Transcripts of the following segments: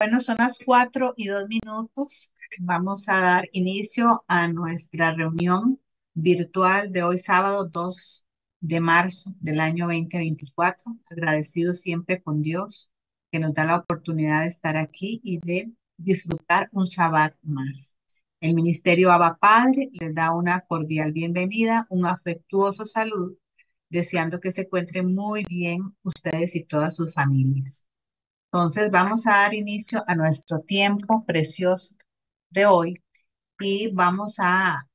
Bueno, son las 4:02. Vamos a dar inicio a nuestra reunión virtual de hoy, sábado 2 de marzo del año 2024. Agradecido siempre con Dios que nos da la oportunidad de estar aquí y de disfrutar un Shabbat más. El Ministerio Abba Padre les da una cordial bienvenida, un afectuoso saludo, deseando que se encuentren muy bien ustedes y todas sus familias. Entonces vamos a dar inicio a nuestro tiempo precioso de hoy y vamos a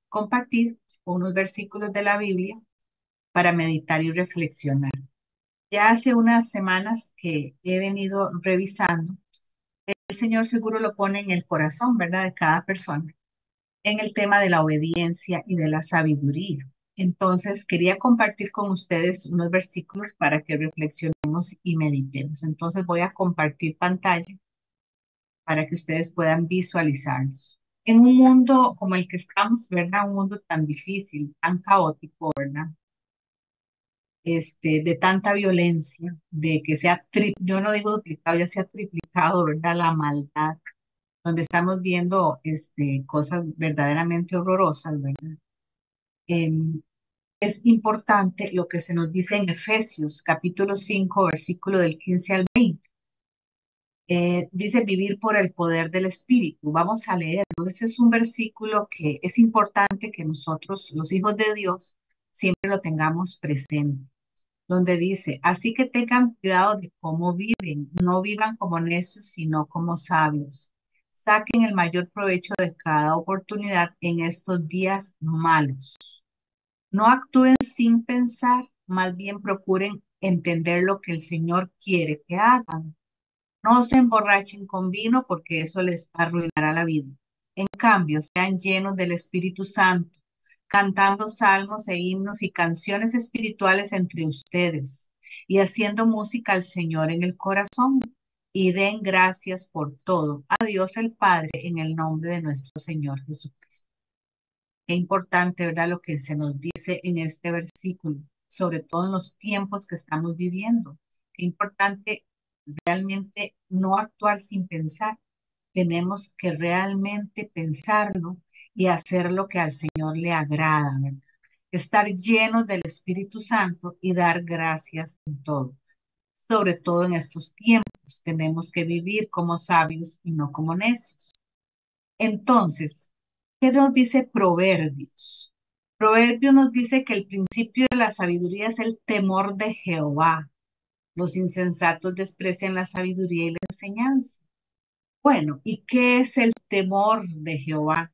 compartir unos versículos de la Biblia para meditar y reflexionar. Ya hace unas semanas que he venido revisando, el Señor seguro lo pone en el corazón, ¿verdad?, de cada persona, en el tema de la obediencia y de la sabiduría. Entonces, quería compartir con ustedes unos versículos para que reflexionemos y meditemos. Entonces, voy a compartir pantalla para que ustedes puedan visualizarlos. En un mundo como el que estamos, ¿verdad? Un mundo tan difícil, tan caótico, ¿verdad? De tanta violencia, de que sea, yo no digo duplicado, ya sea triplicado, ¿verdad? La maldad, donde estamos viendo cosas verdaderamente horrorosas, ¿verdad? Em, es importante lo que se nos dice en Efesios capítulo 5, versículo del 15 al 20. Dice vivir por el poder del Espíritu. Vamos a leerlo. Ese es un versículo que es importante que nosotros, los hijos de Dios, siempre lo tengamos presente. Donde dice, así que tengan cuidado de cómo viven. No vivan como necios, sino como sabios. Saquen el mayor provecho de cada oportunidad en estos días malos. No actúen sin pensar, más bien procuren entender lo que el Señor quiere que hagan. No se emborrachen con vino porque eso les arruinará la vida. En cambio, sean llenos del Espíritu Santo, cantando salmos e himnos y canciones espirituales entre ustedes y haciendo música al Señor en el corazón. Y den gracias por todo a Dios el Padre en el nombre de nuestro Señor Jesucristo. Qué importante, ¿verdad? Lo que se nos dice en este versículo, sobre todo en los tiempos que estamos viviendo. Qué importante realmente no actuar sin pensar. Tenemos que realmente pensarlo y hacer lo que al Señor le agrada, ¿verdad? Estar llenos del Espíritu Santo y dar gracias en todo. Sobre todo en estos tiempos, tenemos que vivir como sabios y no como necios. Entonces, ¿qué nos dice Proverbios? Proverbios nos dice que el principio de la sabiduría es el temor de Jehová. Los insensatos desprecian la sabiduría y la enseñanza. Bueno, ¿y qué es el temor de Jehová?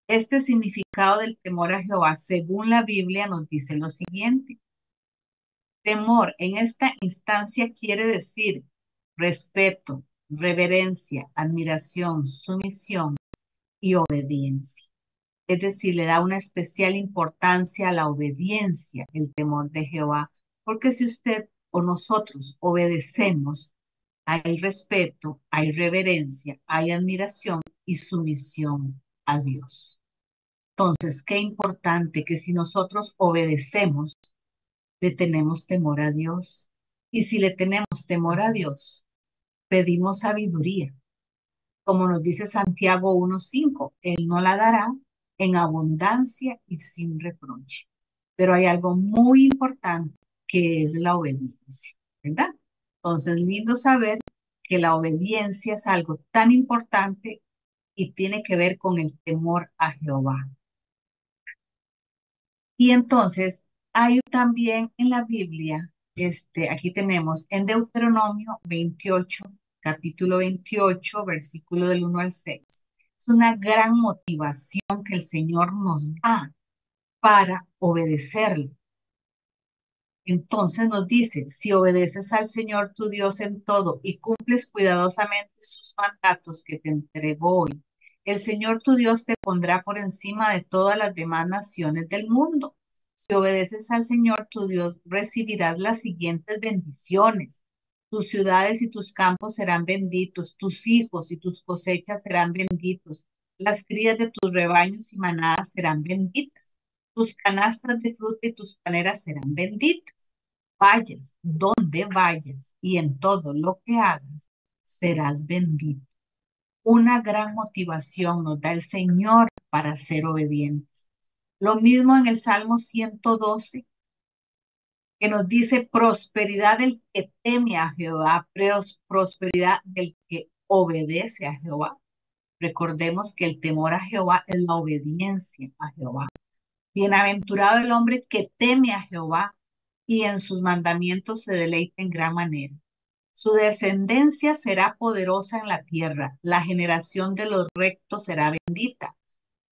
Este significado del temor a Jehová, según la Biblia, nos dice lo siguiente. Temor en esta instancia quiere decir respeto, reverencia, admiración, sumisión y obediencia. Es decir, le da una especial importancia a la obediencia, el temor de Jehová, porque si usted o nosotros obedecemos, hay respeto, hay reverencia, hay admiración y sumisión a Dios. Entonces, qué importante que si nosotros obedecemos, le tenemos temor a Dios. Y si le tenemos temor a Dios, pedimos sabiduría. Como nos dice Santiago 1:5, Él no la dará en abundancia y sin reproche. Pero hay algo muy importante que es la obediencia, ¿verdad? Entonces, lindo saber que la obediencia es algo tan importante y tiene que ver con el temor a Jehová. Y entonces, hay también en la Biblia, aquí tenemos en Deuteronomio 28, capítulo 28, versículo del 1 al 6. Es una gran motivación que el Señor nos da para obedecerle. Entonces nos dice, si obedeces al Señor tu Dios en todo y cumples cuidadosamente sus mandatos que te entregó hoy, el Señor tu Dios te pondrá por encima de todas las demás naciones del mundo. Si obedeces al Señor tu Dios, recibirás las siguientes bendiciones. Tus ciudades y tus campos serán benditos, tus hijos y tus cosechas serán benditos, las crías de tus rebaños y manadas serán benditas, tus canastas de fruta y tus paneras serán benditas. Vayas donde vayas y en todo lo que hagas, serás bendito. Una gran motivación nos da el Señor para ser obedientes. Lo mismo en el Salmo 112, que nos dice prosperidad del que teme a Jehová, prosperidad del que obedece a Jehová. Recordemos que el temor a Jehová es la obediencia a Jehová. Bienaventurado el hombre que teme a Jehová y en sus mandamientos se deleita en gran manera. Su descendencia será poderosa en la tierra, la generación de los rectos será bendita.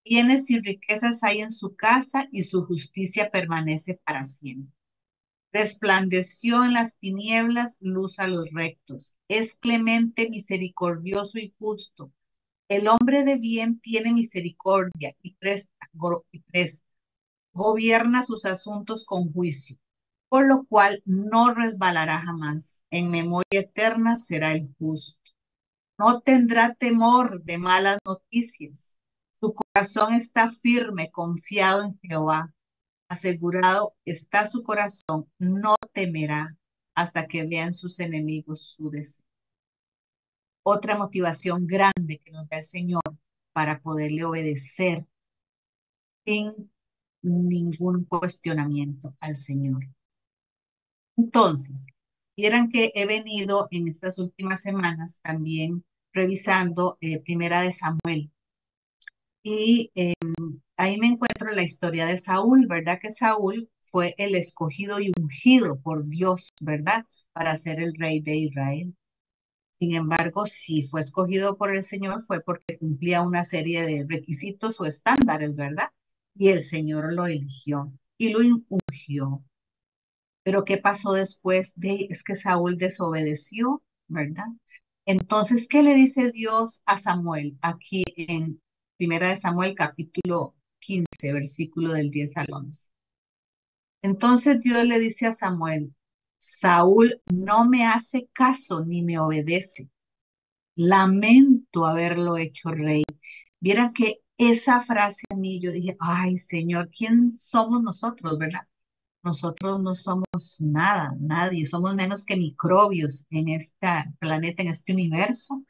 Bienes y riquezas hay en su casa y su justicia permanece para siempre. Resplandeció en las tinieblas luz a los rectos. Es clemente, misericordioso y justo. El hombre de bien tiene misericordia y presta. Gobierna sus asuntos con juicio, por lo cual no resbalará jamás. En memoria eterna será el justo. No tendrá temor de malas noticias. Su corazón está firme, confiado en Jehová. Asegurado está su corazón, no temerá hasta que vean sus enemigos su deseo. Otra motivación grande que nos da el Señor para poderle obedecer sin ningún cuestionamiento al Señor. Entonces, vieran que he venido en estas últimas semanas también revisando Primera de Samuel y ahí me encuentro la historia de Saúl, ¿verdad? Que Saúl fue el escogido y ungido por Dios, ¿verdad? Para ser el rey de Israel. Sin embargo, si fue escogido por el Señor fue porque cumplía una serie de requisitos o estándares, ¿verdad? Y el Señor lo eligió y lo ungió. Pero ¿qué pasó después de? Es que Saúl desobedeció, ¿verdad? Entonces, ¿qué le dice Dios a Samuel aquí en Primera de Samuel capítulo 15, versículo del 10 al 11? Entonces Dios le dice a Samuel, Saúl no me hace caso ni me obedece. Lamento haberlo hecho rey. Vieran que esa frase a mí, yo dije, ay Señor, ¿quién somos nosotros, verdad? Nosotros no somos nada, nadie, somos menos que microbios en este planeta, en este universo.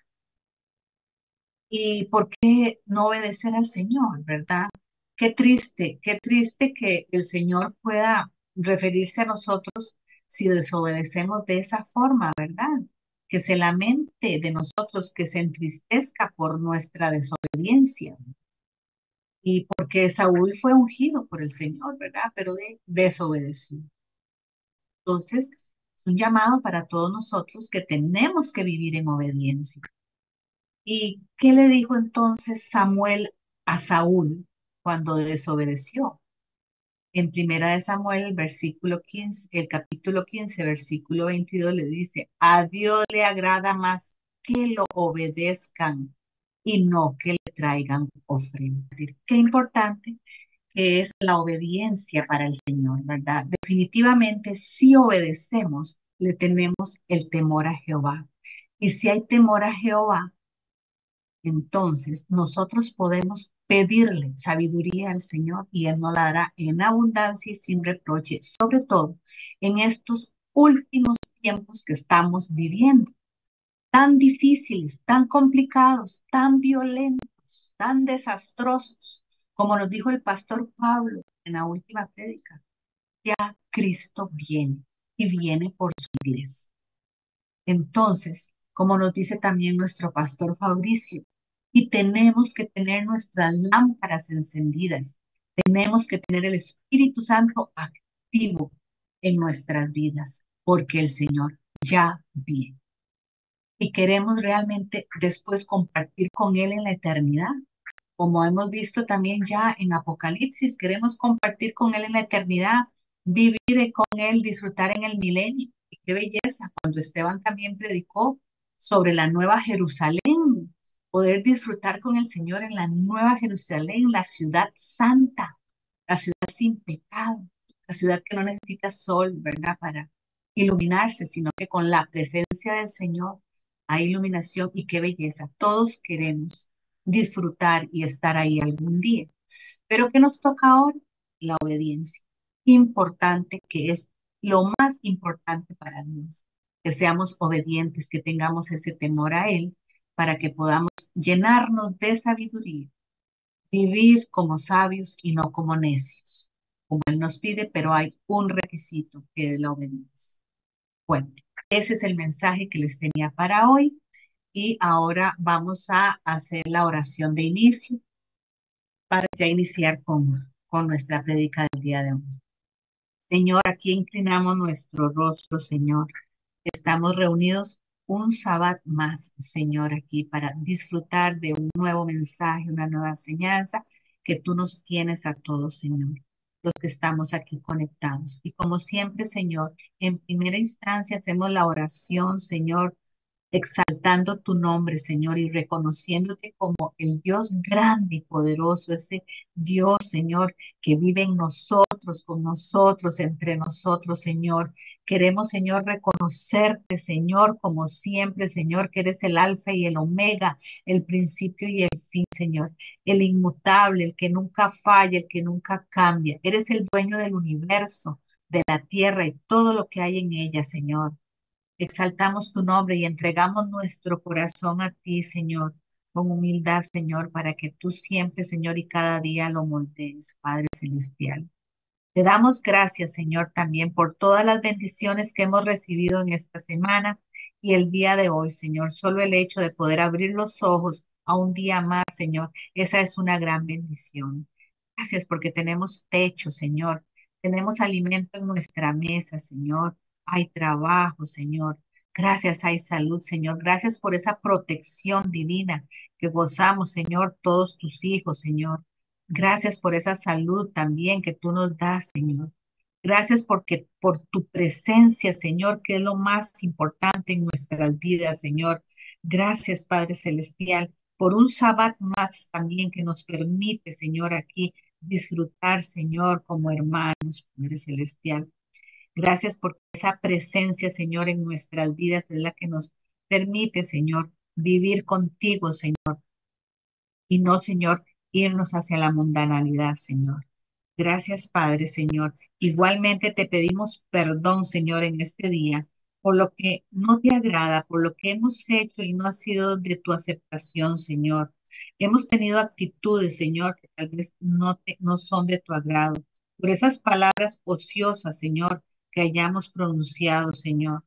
¿Y por qué no obedecer al Señor, verdad? Qué triste que el Señor pueda referirse a nosotros si desobedecemos de esa forma, ¿verdad? Que se lamente de nosotros, que se entristezca por nuestra desobediencia. Y porque Saúl fue ungido por el Señor, ¿verdad? Pero desobedeció. Entonces, es un llamado para todos nosotros que tenemos que vivir en obediencia. ¿Y qué le dijo entonces Samuel a Saúl cuando desobedeció? En Primera de Samuel, el versículo 15, el capítulo 15, versículo 22 le dice, a Dios le agrada más que lo obedezcan y no que le traigan ofrenda. Qué importante que es la obediencia para el Señor, ¿verdad? Definitivamente, si obedecemos, le tenemos el temor a Jehová. Y si hay temor a Jehová, entonces nosotros podemos pedirle sabiduría al Señor y Él nos la dará en abundancia y sin reproche, sobre todo en estos últimos tiempos que estamos viviendo, tan difíciles, tan complicados, tan violentos, tan desastrosos, como nos dijo el pastor Pablo en la última prédica. Ya Cristo viene y viene por su iglesia. Entonces, como nos dice también nuestro pastor Fabricio, y tenemos que tener nuestras lámparas encendidas, tenemos que tener el Espíritu Santo activo en nuestras vidas, porque el Señor ya viene. Y queremos realmente después compartir con Él en la eternidad. Como hemos visto también ya en Apocalipsis, queremos compartir con Él en la eternidad, vivir con Él, disfrutar en el milenio. Y qué belleza, cuando Esteban también predicó sobre la nueva Jerusalén, poder disfrutar con el Señor en la nueva Jerusalén, la ciudad santa, la ciudad sin pecado, la ciudad que no necesita sol, ¿verdad? Para iluminarse, sino que con la presencia del Señor hay iluminación y qué belleza. Todos queremos disfrutar y estar ahí algún día. Pero ¿qué nos toca ahora? La obediencia. Importante, que es lo más importante para Dios. Que seamos obedientes, que tengamos ese temor a Él, para que podamos llenarnos de sabiduría, vivir como sabios y no como necios, como Él nos pide, pero hay un requisito que es la obediencia. Bueno, ese es el mensaje que les tenía para hoy y ahora vamos a hacer la oración de inicio para ya iniciar con nuestra prédica del día de hoy. Señor, aquí inclinamos nuestro rostro, Señor. Estamos reunidos un sabbat más, Señor, aquí para disfrutar de un nuevo mensaje, una nueva enseñanza que tú nos tienes a todos, Señor, los que estamos aquí conectados. Y como siempre, Señor, en primera instancia hacemos la oración, Señor, exaltando tu nombre, Señor, y reconociéndote como el Dios grande y poderoso, ese Dios, Señor, que vive en nosotros, con nosotros, entre nosotros, Señor. Queremos, Señor, reconocerte, Señor, como siempre, Señor, que eres el alfa y el omega, el principio y el fin, Señor, el inmutable, el que nunca falla, el que nunca cambia. Eres el dueño del universo, de la tierra y todo lo que hay en ella, Señor. Exaltamos tu nombre y entregamos nuestro corazón a ti, Señor, con humildad, Señor, para que tú siempre, Señor, y cada día lo moldees, Padre Celestial. Te damos gracias, Señor, también por todas las bendiciones que hemos recibido en esta semana y el día de hoy, Señor. Solo el hecho de poder abrir los ojos a un día más, Señor, esa es una gran bendición. Gracias porque tenemos techo, Señor. Tenemos alimento en nuestra mesa, Señor. Hay trabajo, Señor. Gracias, hay salud, Señor. Gracias por esa protección divina que gozamos, Señor, todos tus hijos, Señor. Gracias por esa salud también que tú nos das, Señor. Gracias porque por tu presencia, Señor, que es lo más importante en nuestras vidas, Señor. Gracias, Padre Celestial, por un sabbat más también que nos permite, Señor, aquí disfrutar, Señor, como hermanos, Padre Celestial. Gracias por esa presencia, Señor, en nuestras vidas es la que nos permite, Señor, vivir contigo, Señor, y no, Señor, irnos hacia la mundanalidad, Señor. Gracias, Padre, Señor. Igualmente te pedimos perdón, Señor, en este día por lo que no te agrada, por lo que hemos hecho y no ha sido de tu aceptación, Señor. Hemos tenido actitudes, Señor, que tal vez no son de tu agrado. Por esas palabras ociosas, Señor, que hayamos pronunciado, Señor.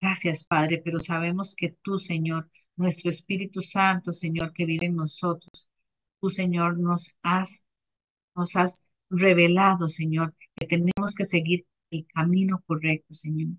Gracias, Padre, pero sabemos que tú, Señor, nuestro Espíritu Santo, Señor, que vive en nosotros, tú, Señor, nos has revelado, Señor, que tenemos que seguir el camino correcto, Señor.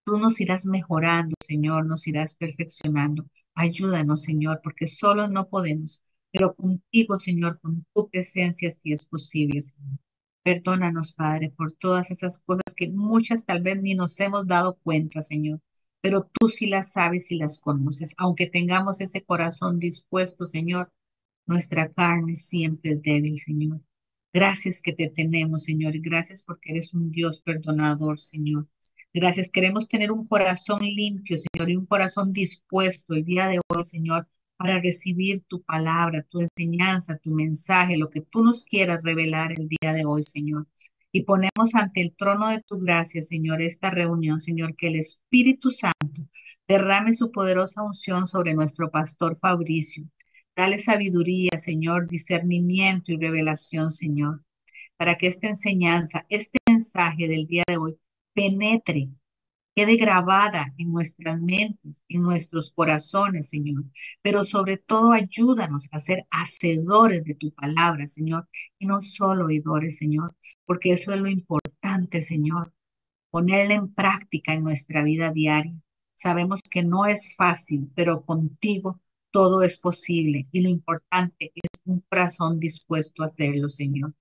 Tú nos irás mejorando, Señor, nos irás perfeccionando. Ayúdanos, Señor, porque solo no podemos, pero contigo, Señor, con tu presencia, sí es posible, Señor. Perdónanos, Padre, por todas esas cosas que muchas tal vez ni nos hemos dado cuenta, Señor, pero tú sí las sabes y las conoces. Aunque tengamos ese corazón dispuesto, Señor, nuestra carne siempre es débil, Señor. Gracias que te tenemos, Señor, y gracias porque eres un Dios perdonador, Señor. Gracias. Queremos tener un corazón limpio, Señor, y un corazón dispuesto el día de hoy, Señor, para recibir tu palabra, tu enseñanza, tu mensaje, lo que tú nos quieras revelar el día de hoy, Señor. Y ponemos ante el trono de tu gracia, Señor, esta reunión, Señor, que el Espíritu Santo derrame su poderosa unción sobre nuestro pastor Fabricio. Dale sabiduría, Señor, discernimiento y revelación, Señor, para que esta enseñanza, este mensaje del día de hoy penetre, quede grabada en nuestras mentes, en nuestros corazones, Señor. Pero sobre todo ayúdanos a ser hacedores de tu palabra, Señor, y no solo oidores, Señor, porque eso es lo importante, Señor, ponerla en práctica en nuestra vida diaria. Sabemos que no es fácil, pero contigo todo es posible y lo importante es un corazón dispuesto a hacerlo, Señor.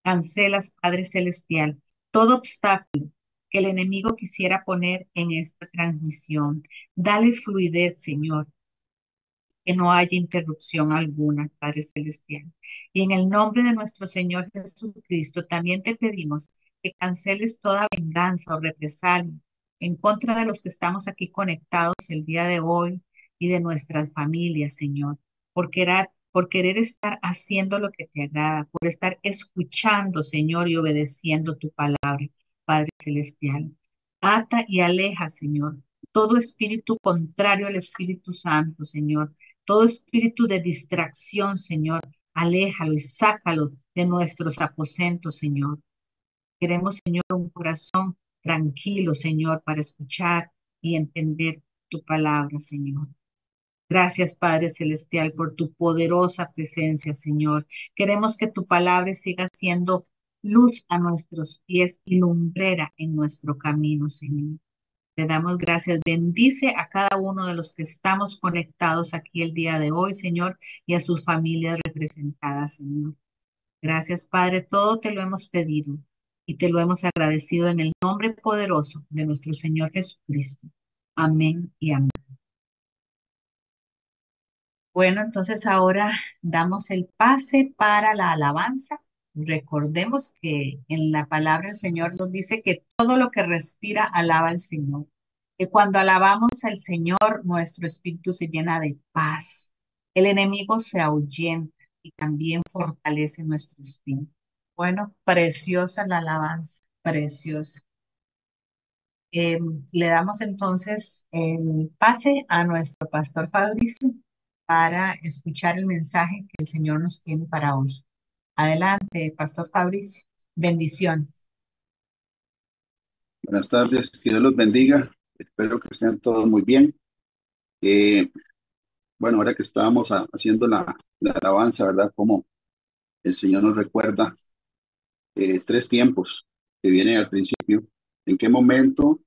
Cancelas, Padre Celestial, todo obstáculo que el enemigo quisiera poner en esta transmisión. Dale fluidez, Señor, que no haya interrupción alguna, Padre Celestial. Y en el nombre de nuestro Señor Jesucristo, también te pedimos que canceles toda venganza o represalia en contra de los que estamos aquí conectados el día de hoy y de nuestras familias, Señor, por querer estar haciendo lo que te agrada, por estar escuchando, Señor, y obedeciendo tu palabra, Padre Celestial. Ata y aleja, Señor, todo espíritu contrario al Espíritu Santo, Señor, todo espíritu de distracción, Señor, aléjalo y sácalo de nuestros aposentos, Señor. Queremos, Señor, un corazón tranquilo, Señor, para escuchar y entender tu palabra, Señor. Gracias, Padre Celestial, por tu poderosa presencia, Señor. Queremos que tu palabra siga siendo luz a nuestros pies y lumbrera en nuestro camino, Señor. Te damos gracias. Bendice a cada uno de los que estamos conectados aquí el día de hoy, Señor, y a sus familias representadas, Señor. Gracias, Padre. Todo te lo hemos pedido y te lo hemos agradecido en el nombre poderoso de nuestro Señor Jesucristo. Amén y amén. Bueno, entonces ahora damos el pase para la alabanza. Recordemos que en la palabra el Señor nos dice que todo lo que respira alaba al Señor. Que cuando alabamos al Señor, nuestro espíritu se llena de paz. El enemigo se ahuyenta y también fortalece nuestro espíritu. Bueno, preciosa la alabanza, preciosa. Eh, Le damos entonces el pase a nuestro pastor Fabricio para escuchar el mensaje que el Señor nos tiene para hoy. Adelante, pastor Fabricio. Bendiciones. Buenas tardes, que Dios los bendiga. Espero que estén todos muy bien. Eh, bueno, ahora que estábamos haciendo la alabanza, ¿verdad? Como el Señor nos recuerda tres tiempos que vienen al principio. ¿En qué momento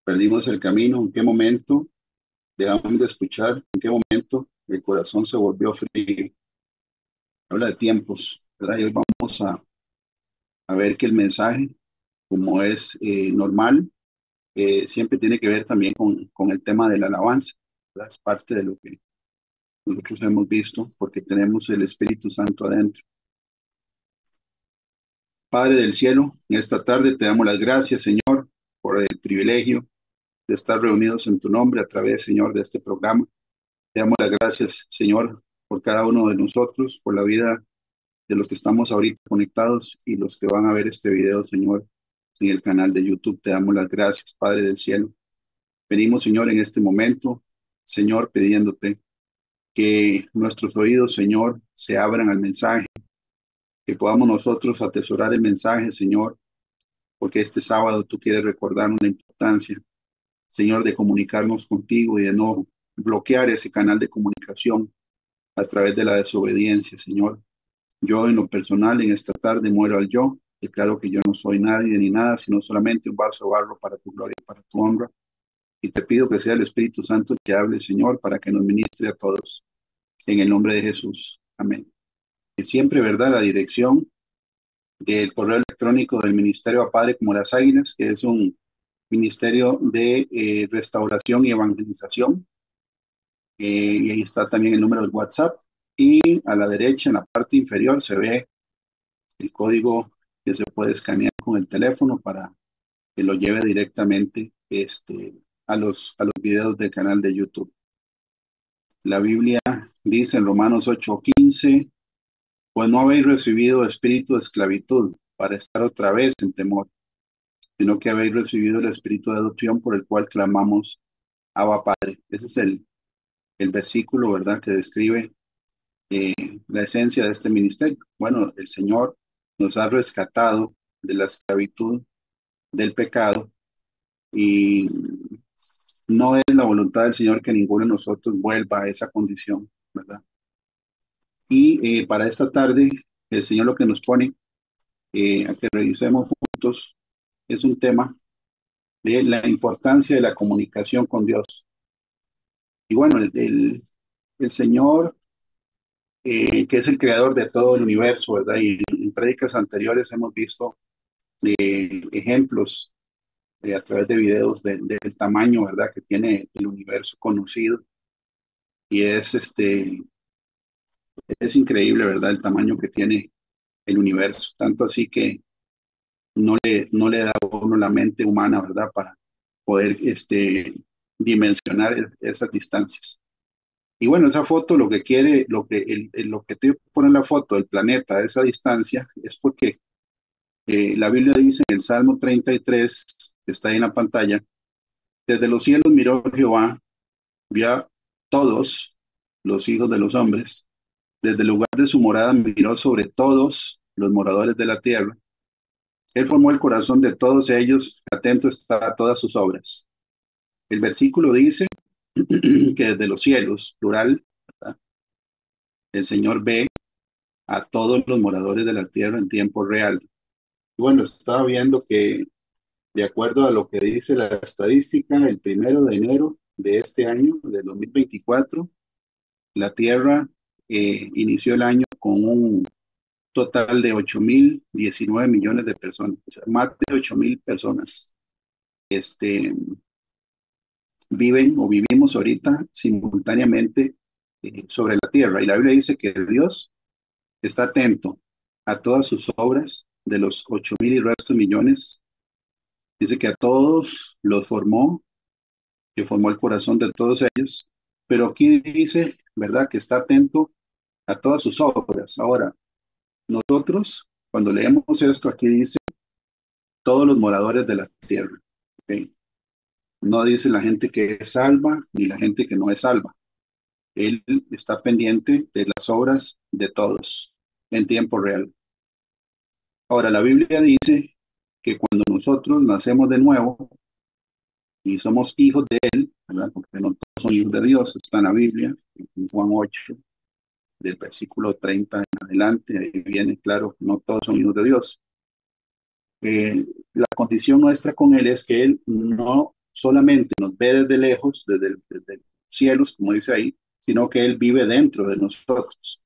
perdimos el camino? ¿En qué momento dejamos de escuchar? ¿En qué momento el corazón se volvió frío? Habla de tiempos, ¿verdad? Y hoy vamos a ver que el mensaje, como es normal, siempre tiene que ver también con el tema de la alabanza, ¿verdad? Es parte de lo que nosotros hemos visto porque tenemos el Espíritu Santo adentro. Padre del cielo, en esta tarde te damos las gracias, Señor, por el privilegio de estar reunidos en tu nombre a través, Señor, de este programa. Te damos las gracias, Señor, por cada uno de nosotros, por la vida de los que estamos ahorita conectados y los que van a ver este video, Señor, en el canal de YouTube. Te damos las gracias, Padre del cielo. Venimos, Señor, en este momento, Señor, pidiéndote que nuestros oídos, Señor, se abran al mensaje, que podamos nosotros atesorar el mensaje, Señor, porque este sábado tú quieres recordarnos la importancia, Señor, de comunicarnos contigo y de no bloquear ese canal de comunicación a través de la desobediencia, Señor. Yo en lo personal en esta tarde muero al yo, declaro que yo no soy nadie ni nada, sino solamente un vaso de barro para tu gloria y para tu honra. Y te pido que sea el Espíritu Santo el que hable, Señor, para que nos ministre a todos. En el nombre de Jesús. Amén. Y siempre, ¿verdad? La dirección del correo electrónico del Ministerio a Padre como las Águilas, que es un ministerio de restauración y evangelización. Y ahí está también el número del WhatsApp. Y a la derecha, en la parte inferior, se ve el código que se puede escanear con el teléfono para que lo lleve directamente a los videos del canal de YouTube. La Biblia dice en Romanos 8:15, pues no habéis recibido espíritu de esclavitud para estar otra vez en temor, sino que habéis recibido el espíritu de adopción por el cual clamamos Abba Padre. Ese es el versículo, ¿verdad?, que describe eh, la esencia de este ministerio. Bueno, el Señor nos ha rescatado de la esclavitud del pecado y no es la voluntad del Señor que ninguno de nosotros vuelva a esa condición, ¿verdad? Y para esta tarde, el Señor lo que nos pone a que revisemos juntos es un tema de la importancia de la comunicación con Dios. Y bueno, el Señor, que es el creador de todo el universo, ¿verdad? Y en prédicas anteriores hemos visto ejemplos a través de videos del tamaño, ¿verdad?, que tiene el universo conocido. Y es increíble, ¿verdad?, el tamaño que tiene el universo. Tanto así que no le da a uno la mente humana, ¿verdad?, para poder dimensionar esas distancias. Y bueno, esa foto lo que quiere, lo que te pone en la foto del planeta a esa distancia es porque la Biblia dice en el Salmo 33, que está ahí en la pantalla, desde los cielos miró Jehová, vio a todos los hijos de los hombres, desde el lugar de su morada miró sobre todos los moradores de la tierra. Él formó el corazón de todos ellos, atento está a todas sus obras. El versículo dice que desde los cielos, plural, ¿verdad?, el Señor ve a todos los moradores de la tierra en tiempo real. Y bueno, estaba viendo que de acuerdo a lo que dice la estadística, el 1 de enero de este año, del 2024, la Tierra inició el año con un total de 8.019 millones de personas, o sea, más de 8.000 personas este, viven o vivimos ahorita simultáneamente sobre la Tierra. Y la Biblia dice que Dios está atento a todas sus obras de los 8.000 y restos millones. Dice que a todos los formó, que formó el corazón de todos ellos, pero aquí dice, ¿verdad?, que está atento a todas sus obras. Ahora, nosotros, cuando leemos esto, aquí dice todos los moradores de la tierra, ¿ok? No dice la gente que es salva ni la gente que no es salva. Él está pendiente de las obras de todos en tiempo real. Ahora, la Biblia dice que cuando nosotros nacemos de nuevo y somos hijos de Él, ¿verdad?, porque no todos son hijos de Dios, está en la Biblia, en Juan 8, del versículo 30 en adelante, ahí viene claro, no todos son hijos de Dios. La condición nuestra con Él es que Él no solamente nos ve desde lejos, desde los cielos, como dice ahí, sino que Él vive dentro de nosotros.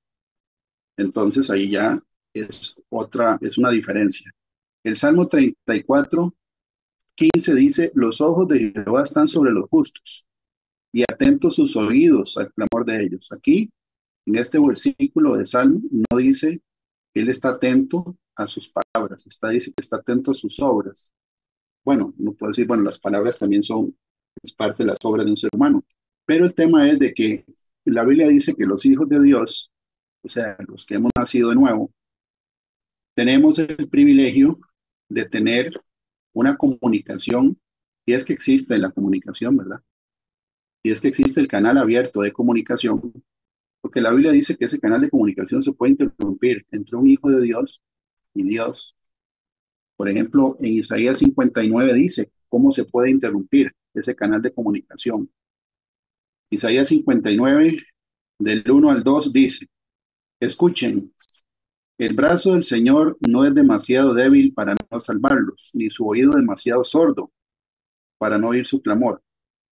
Entonces ahí ya es una diferencia. El Salmo 34:15 dice, los ojos de Jehová están sobre los justos y atentos sus oídos al clamor de ellos. Aquí, en este versículo de Salmo, no dice que Él está atento a sus palabras, dice que está atento a sus obras. Bueno, no puedo decir, bueno, las palabras también es parte de las obras de un ser humano, pero el tema es de que la Biblia dice que los hijos de Dios, o sea, los que hemos nacido de nuevo, tenemos el privilegio de tener una comunicación, y es que existe la comunicación, ¿verdad? Y es que existe el canal abierto de comunicación, porque la Biblia dice que ese canal de comunicación se puede interrumpir entre un hijo de Dios y Dios. Por ejemplo, en Isaías 59 dice cómo se puede interrumpir ese canal de comunicación. Isaías 59, del 1 al 2 dice, escuchen, el brazo del Señor no es demasiado débil para no salvarlos, ni su oído demasiado sordo para no oír su clamor.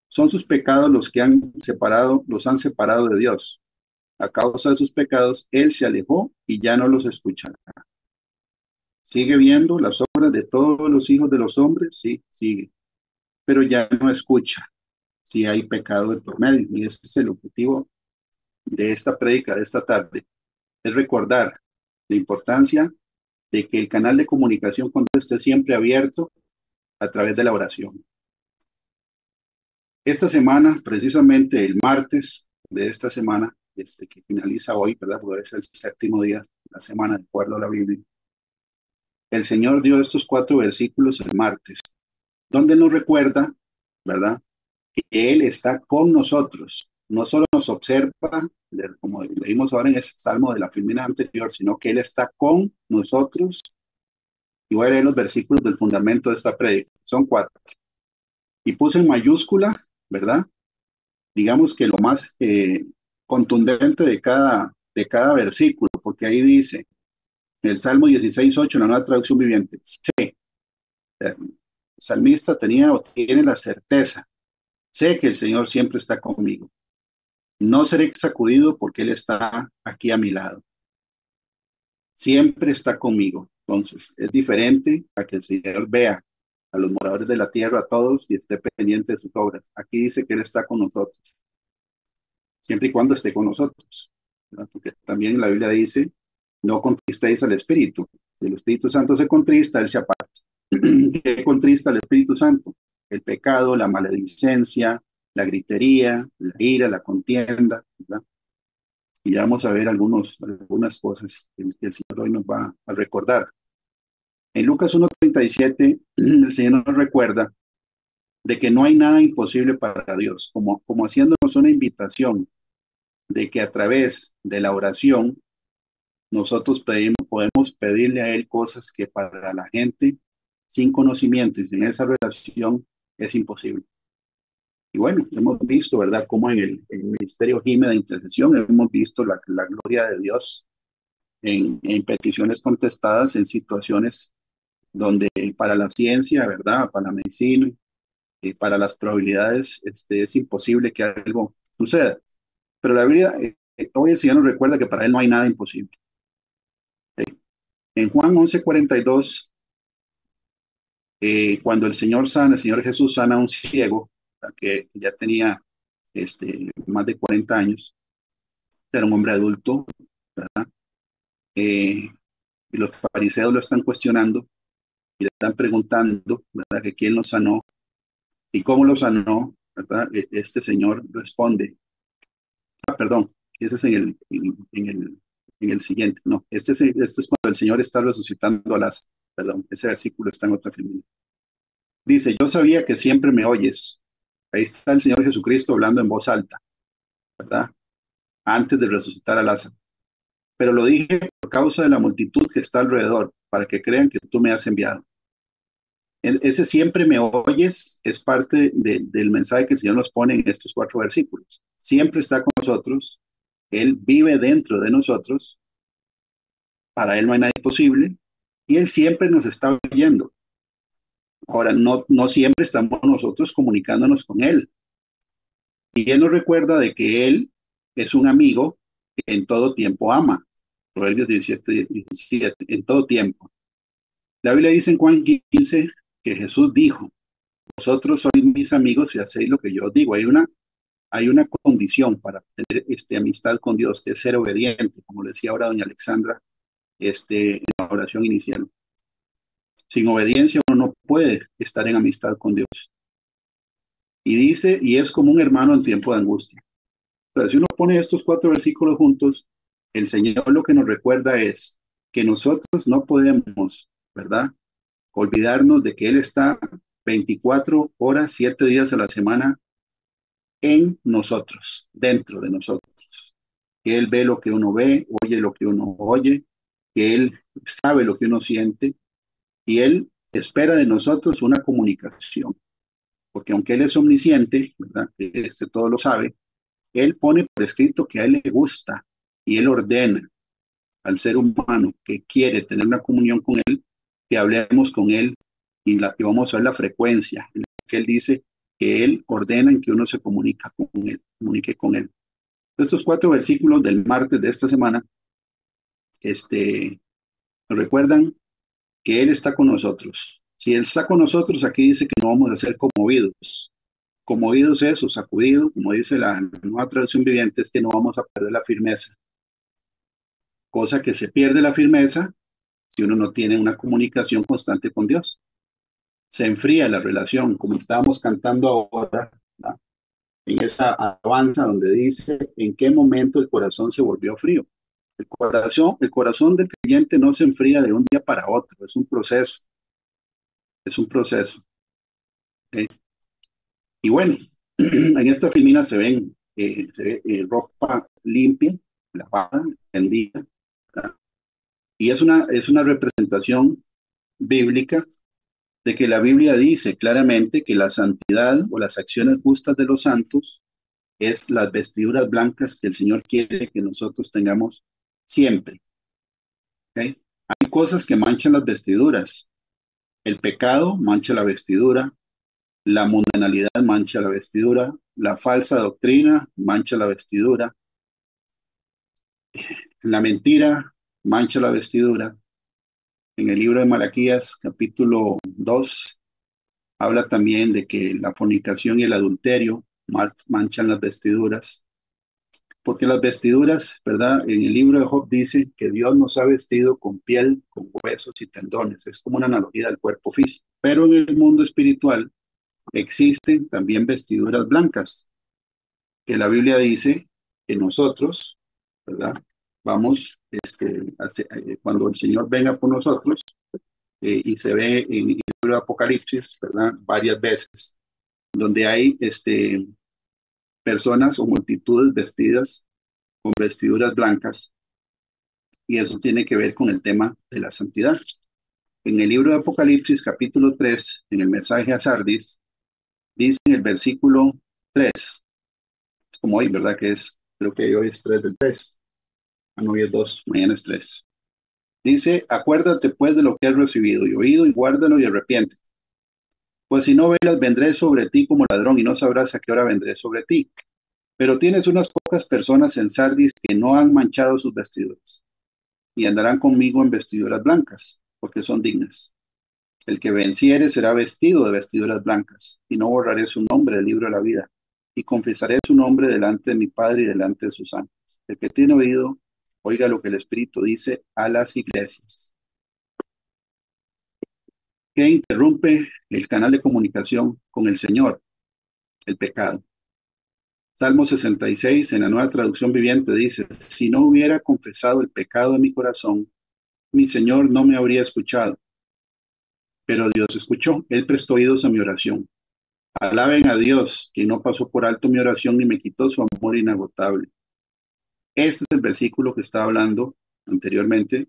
Son sus pecados los han separado de Dios. A causa de sus pecados, Él se alejó y ya no los escuchará. ¿Sigue viendo las obras de todos los hijos de los hombres? Sí, sigue. Pero ya no escucha si hay pecado de por medio. Y ese es el objetivo de esta prédica de esta tarde. Es recordar la importancia de que el canal de comunicación esté siempre abierto a través de la oración. Esta semana, precisamente el martes de esta semana, que finaliza hoy, ¿verdad?, porque es el séptimo día de la semana, de acuerdo a la Biblia, el Señor dio estos 4 versículos el martes, donde nos recuerda, ¿verdad?, que Él está con nosotros. No solo nos observa, como leímos ahora en ese salmo de la filmina anterior, sino que Él está con nosotros. Y voy a leer los versículos del fundamento de esta prédica. Son 4. Y puse en mayúscula, ¿verdad?, digamos que lo más contundente de cada versículo, porque ahí dice, en el Salmo 16:8, en la Nueva Traducción Viviente, sé, el salmista tenía o tiene la certeza, sé que el Señor siempre está conmigo. No seré sacudido porque Él está aquí a mi lado. Siempre está conmigo. Entonces, es diferente a que el Señor vea a los moradores de la tierra, a todos, y esté pendiente de sus obras. Aquí dice que Él está con nosotros, siempre y cuando esté con nosotros, ¿verdad? Porque también la Biblia dice, no contristéis al Espíritu. Si el Espíritu Santo se contrista, Él se aparta. ¿Qué contrista al Espíritu Santo? El pecado, la maledicencia, la gritería, la ira, la contienda, ¿verdad? Y ya vamos a ver algunas cosas que el Señor hoy nos va a recordar. En Lucas 1:37, el Señor nos recuerda de que no hay nada imposible para Dios, como haciéndonos una invitación de que a través de la oración nosotros podemos pedirle a Él cosas que para la gente sin conocimiento y sin esa relación es imposible. Y bueno, hemos visto, ¿verdad?, cómo en el ministerio gime de intercesión hemos visto la gloria de Dios en peticiones contestadas en situaciones donde para la ciencia, ¿verdad?, para la medicina, para las probabilidades, es imposible que algo suceda. Pero la Biblia, hoy el Señor nos recuerda que para Él no hay nada imposible. En Juan 11:42, cuando el Señor Jesús sana a un ciego, que ya tenía más de 40 años, era un hombre adulto, ¿verdad? Y los fariseos lo están cuestionando y le están preguntando, ¿verdad?, que quién lo sanó y cómo lo sanó, ¿verdad? Este señor responde, perdón, ese es en el siguiente, no, este es cuando el Señor está resucitando a Lázaro, perdón, ese versículo está en otra familia. Dice, yo sabía que siempre me oyes. Ahí está el Señor Jesucristo hablando en voz alta, ¿verdad? Antes de resucitar a Lázaro. Pero lo dije por causa de la multitud que está alrededor, para que crean que tú me has enviado. Ese siempre me oyes es parte del mensaje que el Señor nos pone en estos 4 versículos. Siempre está con nosotros, Él vive dentro de nosotros, para Él no hay nada imposible, y Él siempre nos está oyendo. Ahora, no siempre estamos nosotros comunicándonos con Él. Y Él nos recuerda de que Él es un amigo que en todo tiempo ama. Proverbios 17, en todo tiempo. La Biblia dice en Juan 15 que Jesús dijo, vosotros sois mis amigos si hacéis lo que yo os digo. Hay una condición para tener amistad con Dios, que es ser obediente, como decía ahora doña Alexandra en la oración inicial. Sin obediencia uno no puede estar en amistad con Dios. Y dice, y es como un hermano en tiempo de angustia. Entonces, si uno pone estos 4 versículos juntos, el Señor lo que nos recuerda es que nosotros no podemos, ¿verdad?, olvidarnos de que Él está 24 horas, 7 días a la semana en nosotros, dentro de nosotros. Que Él ve lo que uno ve, oye lo que uno oye, que Él sabe lo que uno siente y Él espera de nosotros una comunicación. Porque aunque Él es omnisciente, ¿verdad?, todo lo sabe, Él pone por escrito que a Él le gusta y Él ordena al ser humano que quiere tener una comunión con Él, que hablemos con Él y vamos a ver la frecuencia en la que Él dice que Él ordena en que uno se comunique con Él. Estos 4 versículos del martes de esta semana nos recuerdan que Él está con nosotros. Si Él está con nosotros, aquí dice que no vamos a ser conmovidos. Conmovidos es o sacudido, como dice la nueva traducción viviente, es que no vamos a perder la firmeza. Cosa que se pierde la firmeza si uno no tiene una comunicación constante con Dios. Se enfría la relación, como estábamos cantando ahora, ¿no?, en esa alabanza donde dice en qué momento el corazón se volvió frío. El corazón del creyente no se enfría de un día para otro, es un proceso, es un proceso. ¿Okay? Y bueno, en esta filmina se ve ropa limpia, lavada, tendida, ¿verdad? Y es una representación bíblica de que la Biblia dice claramente que la santidad o las acciones justas de los santos es las vestiduras blancas que el Señor quiere que nosotros tengamos siempre. ¿Okay? Hay cosas que manchan las vestiduras. El pecado mancha la vestidura, la mundanalidad mancha la vestidura, la falsa doctrina mancha la vestidura, la mentira mancha la vestidura, En el libro de Malaquías, capítulo 2, habla también de que la fornicación y el adulterio manchan las vestiduras, porque las vestiduras, ¿verdad? En el libro de Job dice que Dios nos ha vestido con piel, con huesos y tendones. Es como una analogía del cuerpo físico. Pero en el mundo espiritual existen también vestiduras blancas, que la Biblia dice que nosotros, ¿verdad? Vamos, cuando el Señor venga por nosotros, y se ve en el libro de Apocalipsis, ¿verdad? Varias veces, donde hay personas o multitudes vestidas con vestiduras blancas, y eso tiene que ver con el tema de la santidad. En el libro de Apocalipsis, capítulo 3, en el mensaje a Sardis, dice en el versículo 3, es como hoy, ¿verdad? Creo que hoy es 3 del 3, no, hoy es 2, mañana es 3. Dice, acuérdate pues de lo que has recibido y oído y guárdalo y arrepiéntete. Pues si no velas, vendré sobre ti como ladrón y no sabrás a qué hora vendré sobre ti. Pero tienes unas pocas personas en Sardis que no han manchado sus vestiduras y andarán conmigo en vestiduras blancas, porque son dignas. El que venciere será vestido de vestiduras blancas, y no borraré su nombre del libro de la vida, y confesaré su nombre delante de mi Padre y delante de sus ángeles. El que tiene oído, oiga lo que el Espíritu dice a las iglesias. ¿Qué interrumpe el canal de comunicación con el Señor? El pecado. Salmo 66, en la Nueva Traducción Viviente, dice, si no hubiera confesado el pecado de mi corazón, mi Señor no me habría escuchado. Pero Dios escuchó, Él prestó oídos a mi oración. Alaben a Dios, quien no pasó por alto mi oración ni me quitó su amor inagotable. Este es el versículo que estaba hablando anteriormente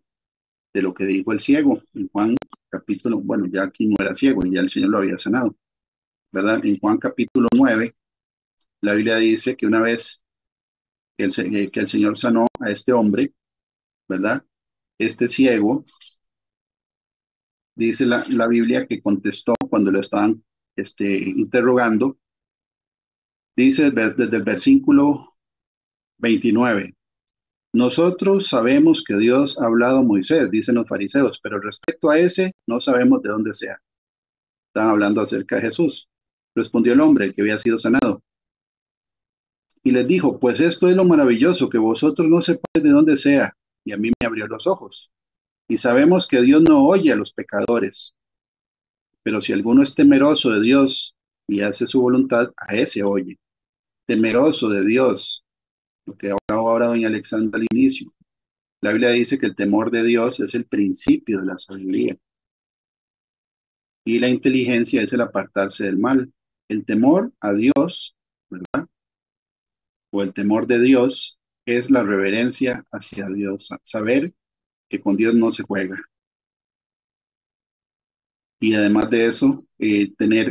de lo que dijo el ciego en Juan capítulo, bueno, ya aquí no era ciego y ya el Señor lo había sanado, ¿verdad? En Juan capítulo 9, la Biblia dice que una vez que el Señor sanó a este hombre, ¿verdad? Este ciego, dice la Biblia que contestó cuando lo estaban interrogando, dice desde el versículo 29. Nosotros sabemos que Dios ha hablado a Moisés, dicen los fariseos, pero respecto a ese no sabemos de dónde sea. Están hablando acerca de Jesús. Respondió el hombre que había sido sanado y les dijo, pues esto es lo maravilloso, que vosotros no sepáis de dónde sea, y a mí me abrió los ojos. Y sabemos que Dios no oye a los pecadores, pero si alguno es temeroso de Dios y hace su voluntad, a ese oye. Temeroso de Dios, lo que hablaba ahora doña Alexandra al inicio. La Biblia dice que el temor de Dios es el principio de la sabiduría y la inteligencia es el apartarse del mal. El temor a Dios, ¿verdad? O el temor de Dios es la reverencia hacia Dios, saber que con Dios no se juega. Y además de eso,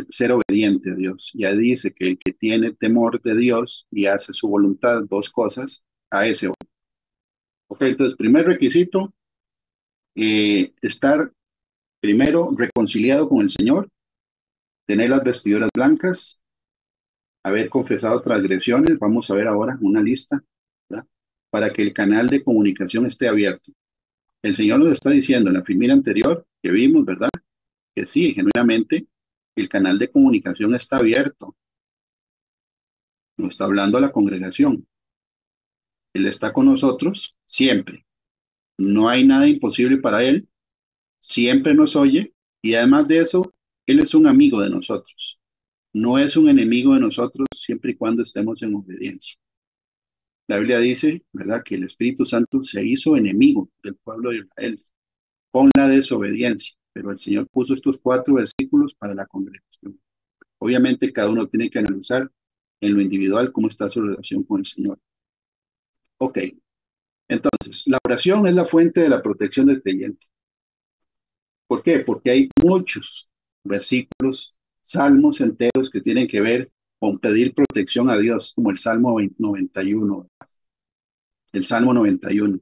ser obediente a Dios. Ya dice que el que tiene temor de Dios y hace su voluntad, dos cosas, a ese. Ok, entonces, primer requisito, estar primero reconciliado con el Señor, tener las vestiduras blancas, haber confesado transgresiones, vamos a ver ahora una lista, ¿verdad? Para que el canal de comunicación esté abierto. El Señor nos está diciendo en la filmina anterior que vimos, ¿verdad? Que sí, genuinamente, el canal de comunicación está abierto. Nos está hablando a la congregación. Él está con nosotros siempre. No hay nada imposible para Él. Siempre nos oye y además de eso, Él es un amigo de nosotros. No es un enemigo de nosotros siempre y cuando estemos en obediencia. La Biblia dice, ¿verdad?, que el Espíritu Santo se hizo enemigo del pueblo de Israel con la desobediencia, pero el Señor puso estos 4 versículos para la congregación. Obviamente cada uno tiene que analizar en lo individual cómo está su relación con el Señor. Ok, entonces, la oración es la fuente de la protección del creyente. ¿Por qué? Porque hay muchos versículos, salmos enteros que tienen que ver con pedir protección a Dios, como el Salmo 91, el Salmo 91,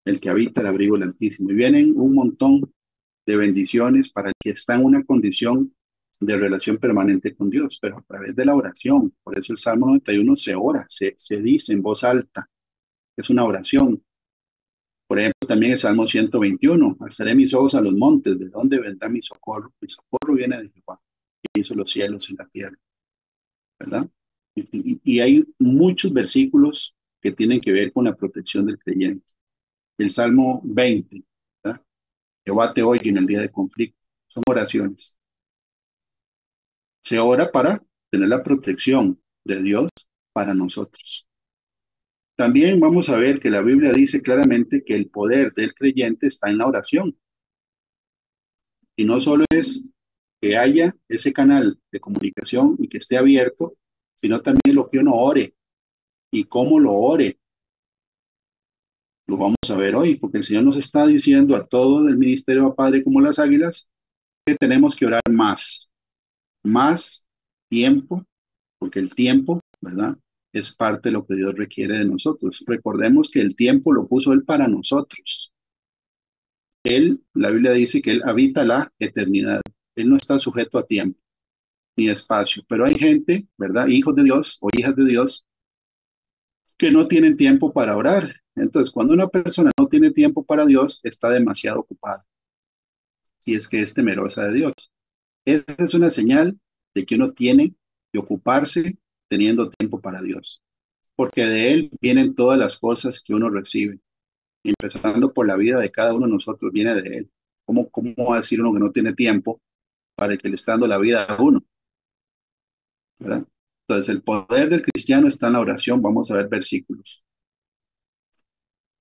el que habita el abrigo del Altísimo. Y vienen un montón de bendiciones para el que está en una condición de relación permanente con Dios, pero a través de la oración. Por eso el Salmo 91 se ora, se dice en voz alta. Es una oración. Por ejemplo, también el Salmo 121. Alzaré mis ojos a los montes, ¿de dónde vendrá mi socorro? Mi socorro viene de Jehová, que hizo los cielos y la tierra, ¿verdad? Y hay muchos versículos que tienen que ver con la protección del creyente. El Salmo 20, ¿verdad? Jehová te oye en el día de conflicto. Son oraciones. Se ora para tener la protección de Dios para nosotros. También vamos a ver que la Biblia dice claramente que el poder del creyente está en la oración. Y no solo es que haya ese canal de comunicación y que esté abierto, sino también lo que uno ore y cómo lo ore. Lo vamos a ver hoy, porque el Señor nos está diciendo a todo el ministerio a Padre como las águilas que tenemos que orar más tiempo, porque el tiempo, ¿verdad? Es parte de lo que Dios requiere de nosotros. Recordemos que el tiempo lo puso Él para nosotros. Él, la Biblia dice que Él habita la eternidad. Él no está sujeto a tiempo ni a espacio, pero hay gente, ¿verdad? Hijos de Dios o hijas de Dios que no tienen tiempo para orar. Entonces, cuando una persona no tiene tiempo para Dios, está demasiado ocupada, si es que es temerosa de Dios. Esa es una señal de que uno tiene que ocuparse teniendo tiempo para Dios, porque de Él vienen todas las cosas que uno recibe, empezando por la vida de cada uno de nosotros, viene de Él. ¿Cómo va a decir uno que no tiene tiempo para el que le está dando la vida a uno? ¿Verdad? Entonces, el poder del cristiano está en la oración. Vamos a ver versículos.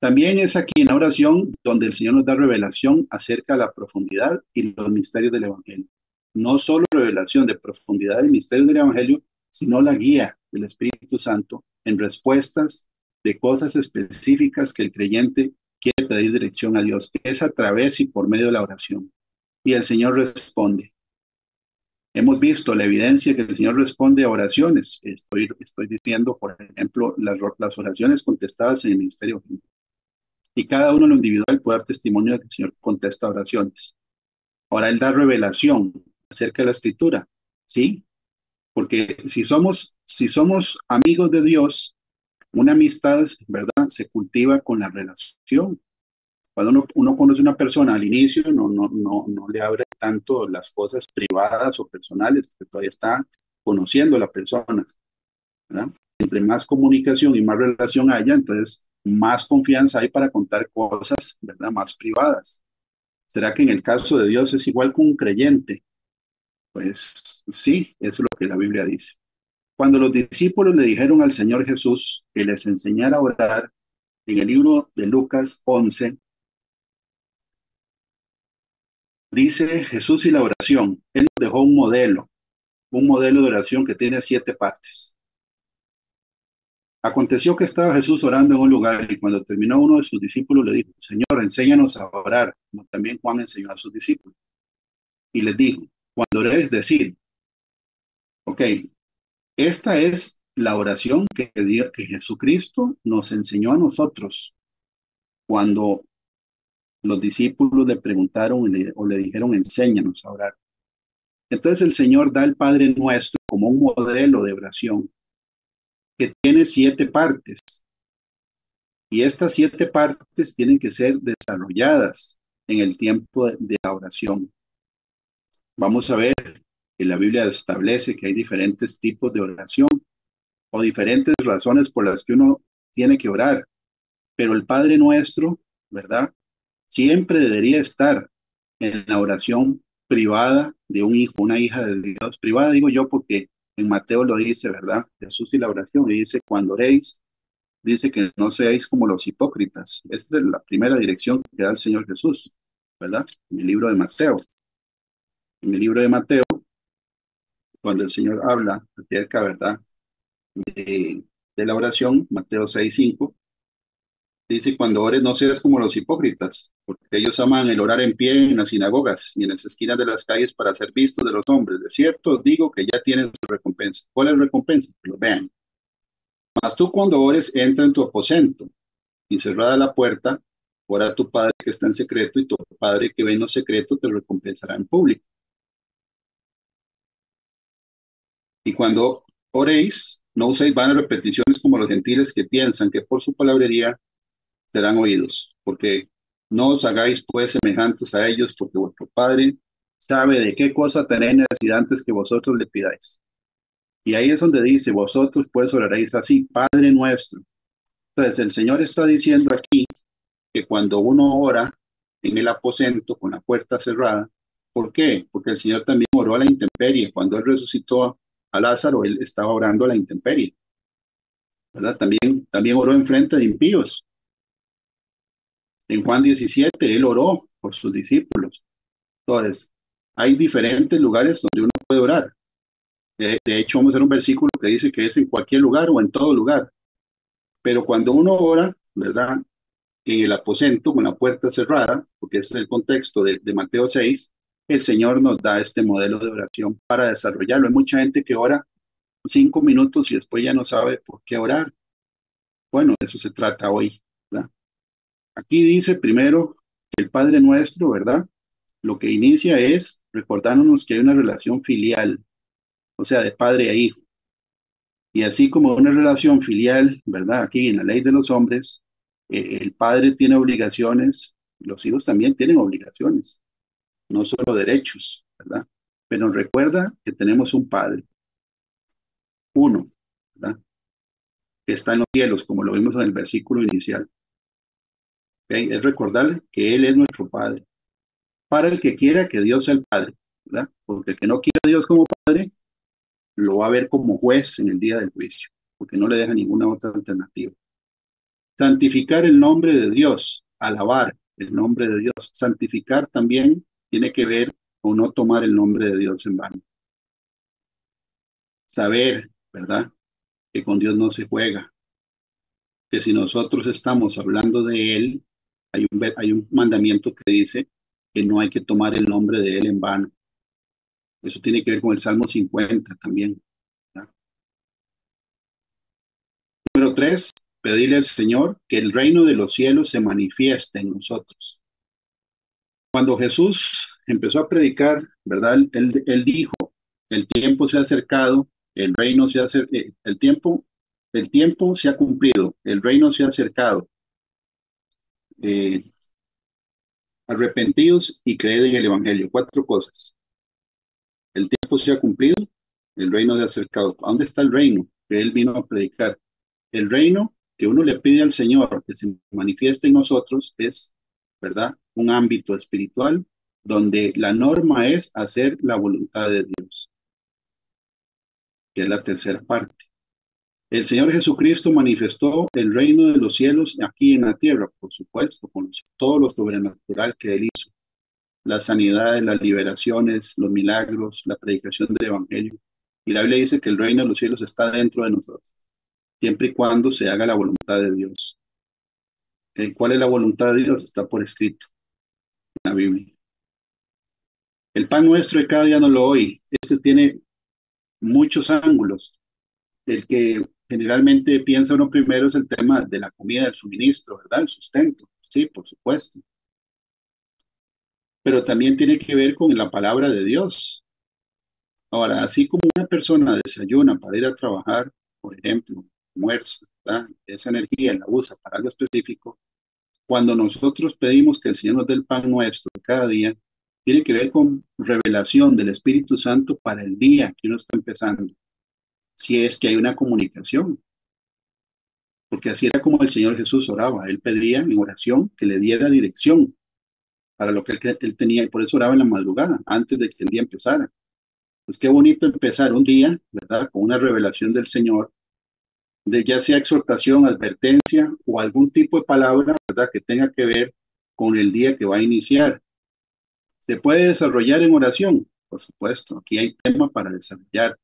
También es aquí en la oración donde el Señor nos da revelación acerca de la profundidad y los misterios del Evangelio. No solo revelación de profundidad y misterios del Evangelio, sino la guía del Espíritu Santo en respuestas de cosas específicas que el creyente quiere pedir dirección a Dios. Es a través y por medio de la oración. Y el Señor responde. Hemos visto la evidencia que el Señor responde a oraciones. Estoy diciendo, por ejemplo, las oraciones contestadas en el ministerio. Y cada uno en lo individual puede dar testimonio de que el Señor contesta oraciones. Ahora, Él da revelación acerca de la Escritura, ¿sí? Porque si somos amigos de Dios, una amistad, ¿verdad? Se cultiva con la relación. Cuando uno conoce a una persona al inicio, no le abre tanto las cosas privadas o personales, porque todavía está conociendo a la persona, ¿verdad? Entre más comunicación y más relación haya, entonces más confianza hay para contar cosas, ¿verdad? Más privadas. ¿Será que en el caso de Dios es igual con un creyente? Pues sí, eso es lo que la Biblia dice. Cuando los discípulos le dijeron al Señor Jesús que les enseñara a orar, en el libro de Lucas 11, dice Jesús y la oración. Él nos dejó un modelo de oración que tiene 7 partes. Aconteció que estaba Jesús orando en un lugar y cuando terminó uno de sus discípulos le dijo, Señor, enséñanos a orar, como también Juan enseñó a sus discípulos. Y les dijo, cuando oréis, decid, ok, esta es la oración que Jesucristo nos enseñó a nosotros cuando los discípulos le preguntaron o le dijeron, enséñanos a orar. Entonces el Señor da al Padre Nuestro como un modelo de oración que tiene 7 partes. Y estas 7 partes tienen que ser desarrolladas en el tiempo de la oración. Vamos a ver que la Biblia establece que hay diferentes tipos de oración o diferentes razones por las que uno tiene que orar. Pero el Padre Nuestro, ¿verdad? Siempre debería estar en la oración privada de un hijo, una hija de Dios. Privada digo yo porque en Mateo lo dice, ¿verdad? Jesús y la oración, y dice, cuando oréis, dice que no seáis como los hipócritas. Esta es la primera dirección que da el Señor Jesús, ¿verdad? En el libro de Mateo. En el libro de Mateo, cuando el Señor habla acerca, ¿verdad? De la oración, Mateo 6:5, dice, cuando ores no seas como los hipócritas, porque ellos aman el orar en pie en las sinagogas y en las esquinas de las calles para ser vistos de los hombres. De cierto, digo que ya tienen su recompensa. ¿Cuál es la recompensa? Que lo vean. Mas tú cuando ores, entra en tu aposento y cerrada la puerta, ora a tu Padre que está en secreto y tu Padre que ve en lo secreto te recompensará en público. Y cuando oréis, no uséis vanas repeticiones como los gentiles que piensan que por su palabrería serán oídos, porque No os hagáis pues semejantes a ellos, porque vuestro Padre sabe de qué cosa tenéis necesidad antes que vosotros le pidáis. Y ahí es donde dice, vosotros pues oraréis así, Padre nuestro. Entonces el Señor está diciendo aquí que cuando uno ora en el aposento con la puerta cerrada, ¿por qué? Porque el Señor también oró a la intemperie. Cuando Él resucitó a Lázaro, Él estaba orando a la intemperie, ¿verdad? También oró en frente de impíos. En Juan 17, Él oró por sus discípulos. Entonces, hay diferentes lugares donde uno puede orar. De hecho, vamos a ver un versículo que dice que es en cualquier lugar o en todo lugar. Pero cuando uno ora, ¿verdad? En el aposento con la puerta cerrada, porque ese es el contexto de Mateo 6, el Señor nos da este modelo de oración para desarrollarlo. Hay mucha gente que ora 5 minutos y después ya no sabe por qué orar. Bueno, de eso se trata hoy, ¿verdad? Aquí dice primero que el Padre Nuestro, ¿verdad? Lo que inicia es recordándonos que hay una relación filial, o sea, de padre a hijo. Y así como una relación filial, ¿verdad? Aquí en la ley de los hombres, el padre tiene obligaciones, los hijos también tienen obligaciones, no solo derechos, ¿verdad? Pero recuerda que tenemos un padre, uno, ¿verdad? Que está en los cielos, como lo vimos en el versículo inicial. ¿Okay? Es recordar que Él es nuestro padre. Para el que quiera que Dios sea el padre, ¿verdad? Porque el que no quiera a Dios como padre, lo va a ver como juez en el día del juicio, porque no le deja ninguna otra alternativa. Santificar el nombre de Dios, alabar el nombre de Dios. Santificar también tiene que ver con no tomar el nombre de Dios en vano. Saber, ¿verdad? Que con Dios no se juega, que si nosotros estamos hablando de Él, hay un mandamiento que dice que no hay que tomar el nombre de Él en vano. Eso tiene que ver con el Salmo 50 también, ¿verdad? Número 3, pedirle al Señor que el reino de los cielos se manifieste en nosotros. Cuando Jesús empezó a predicar, ¿verdad? Él dijo, el tiempo se ha acercado, el reino se ha acercado, el tiempo se ha cumplido, el reino se ha acercado. Eh, Arrepentidos y creed en el Evangelio. 4 cosas. El tiempo se ha cumplido, el reino se ha acercado. ¿A dónde está el reino que Él vino a predicar? El reino que uno le pide al Señor que se manifieste en nosotros es, ¿verdad? Un ámbito espiritual donde la norma es hacer la voluntad de Dios, que es la tercera parte. El Señor Jesucristo manifestó el reino de los cielos aquí en la tierra, por supuesto, con todo lo sobrenatural que Él hizo. Las sanidades, las liberaciones, los milagros, la predicación del Evangelio. Y la Biblia dice que el reino de los cielos está dentro de nosotros, siempre y cuando se haga la voluntad de Dios. ¿Cuál es la voluntad de Dios? Está por escrito en la Biblia. El pan nuestro de cada día no lo hoy. Este tiene muchos ángulos. El que generalmente piensa uno primero es el tema de la comida, del suministro, ¿verdad? El sustento. Sí, por supuesto. Pero también tiene que ver con la palabra de Dios. Ahora, así como una persona desayuna para ir a trabajar, por ejemplo, almuerza, ¿verdad? Esa energía la usa para algo específico. Cuando nosotros pedimos que el Señor nos dé el pan nuestro cada día, tiene que ver con revelación del Espíritu Santo para el día que uno está empezando. Si es que hay una comunicación, porque así era como el Señor Jesús oraba. Él pedía en oración que le diera dirección para lo que él tenía, y por eso oraba en la madrugada, antes de que el día empezara. Pues qué bonito empezar un día, ¿verdad? Con una revelación del Señor, de ya sea exhortación, advertencia o algún tipo de palabra, ¿verdad? Que tenga que ver con el día que va a iniciar. ¿Se puede desarrollar en oración? Por supuesto, aquí hay tema para desarrollar,